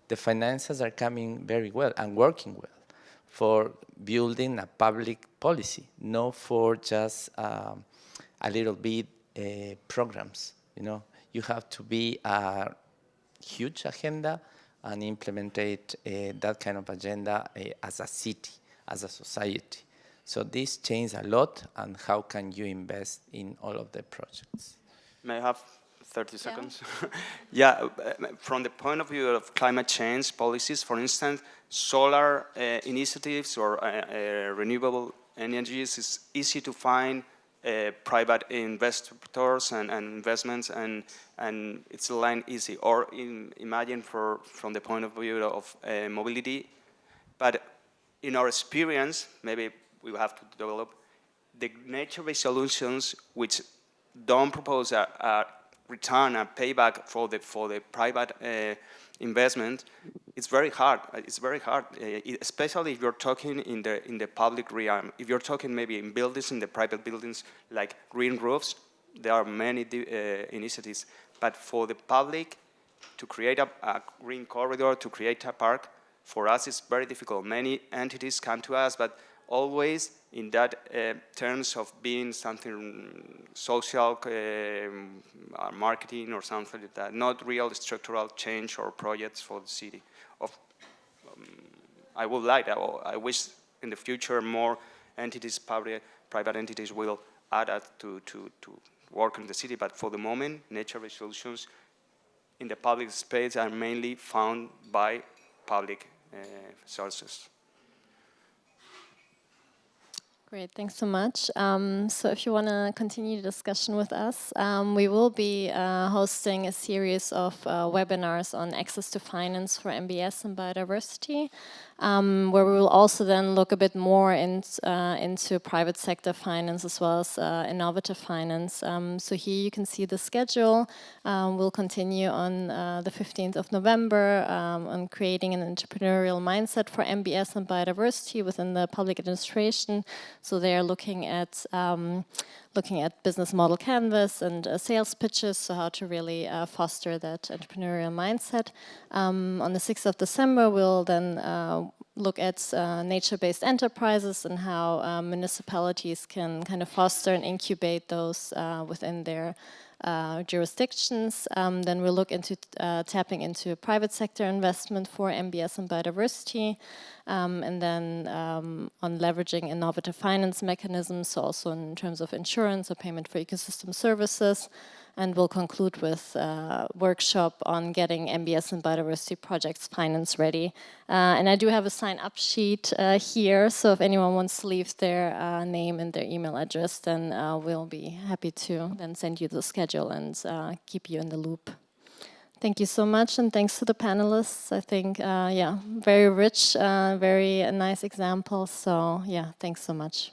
the finances are coming very well and working well for building a public policy, not for just a little bit programs. You have to be a huge agenda and implementate that kind of agenda as a city, as a society. So this changed a lot, and how can you invest in all of the projects? May I have 30 seconds? Yeah, from the point of view of climate change policies, for instance, solar initiatives or renewable energies is easy to find private investors and investments, and it's a line easy. Or imagine from the point of view of mobility, but in our experience, maybe we will have to develop the nature-based solutions which don't propose a return, a payback for the private investment. It's very hard. It's very hard, especially if you're talking in the public realm. If you're talking maybe in buildings, in the private buildings, like green roofs, there are many initiatives. But for the public, to create a green corridor, to create a park, for us it's very difficult. Many entities come to us, but always in that terms of being something social, marketing or something like that, not real structural change or projects for the city. I would like that. I wish in the future more entities, private entities will add that to work in the city, but for the moment, nature-based solutions in the public space are mainly found by public sources. Great, thanks so much. So if you want to continue the discussion with us, we will be hosting a series of webinars on access to finance for MBS and biodiversity, where we will also then look a bit more into private sector finance as well as innovative finance. So here you can see the schedule. We'll continue on the 15th of November on creating an entrepreneurial mindset for MBS and biodiversity within the public administration. So they are looking at business model canvas and sales pitches, so how to really foster that entrepreneurial mindset. On the 6th of December, we'll then look at nature-based enterprises and how municipalities can kind of foster and incubate those within their jurisdictions. Then we'll look into tapping into private sector investment for MBS and biodiversity, and then on leveraging innovative finance mechanisms, so also in terms of insurance or payment for ecosystem services. And we'll conclude with a workshop on getting MBS and biodiversity projects finance ready. And I do have a sign-up sheet here, so if anyone wants to leave their name and their email address, then we'll be happy to then send you the schedule and keep you in the loop. Thank you so much, and thanks to the panelists. I think, yeah, very rich, very nice examples. So, yeah, thanks so much.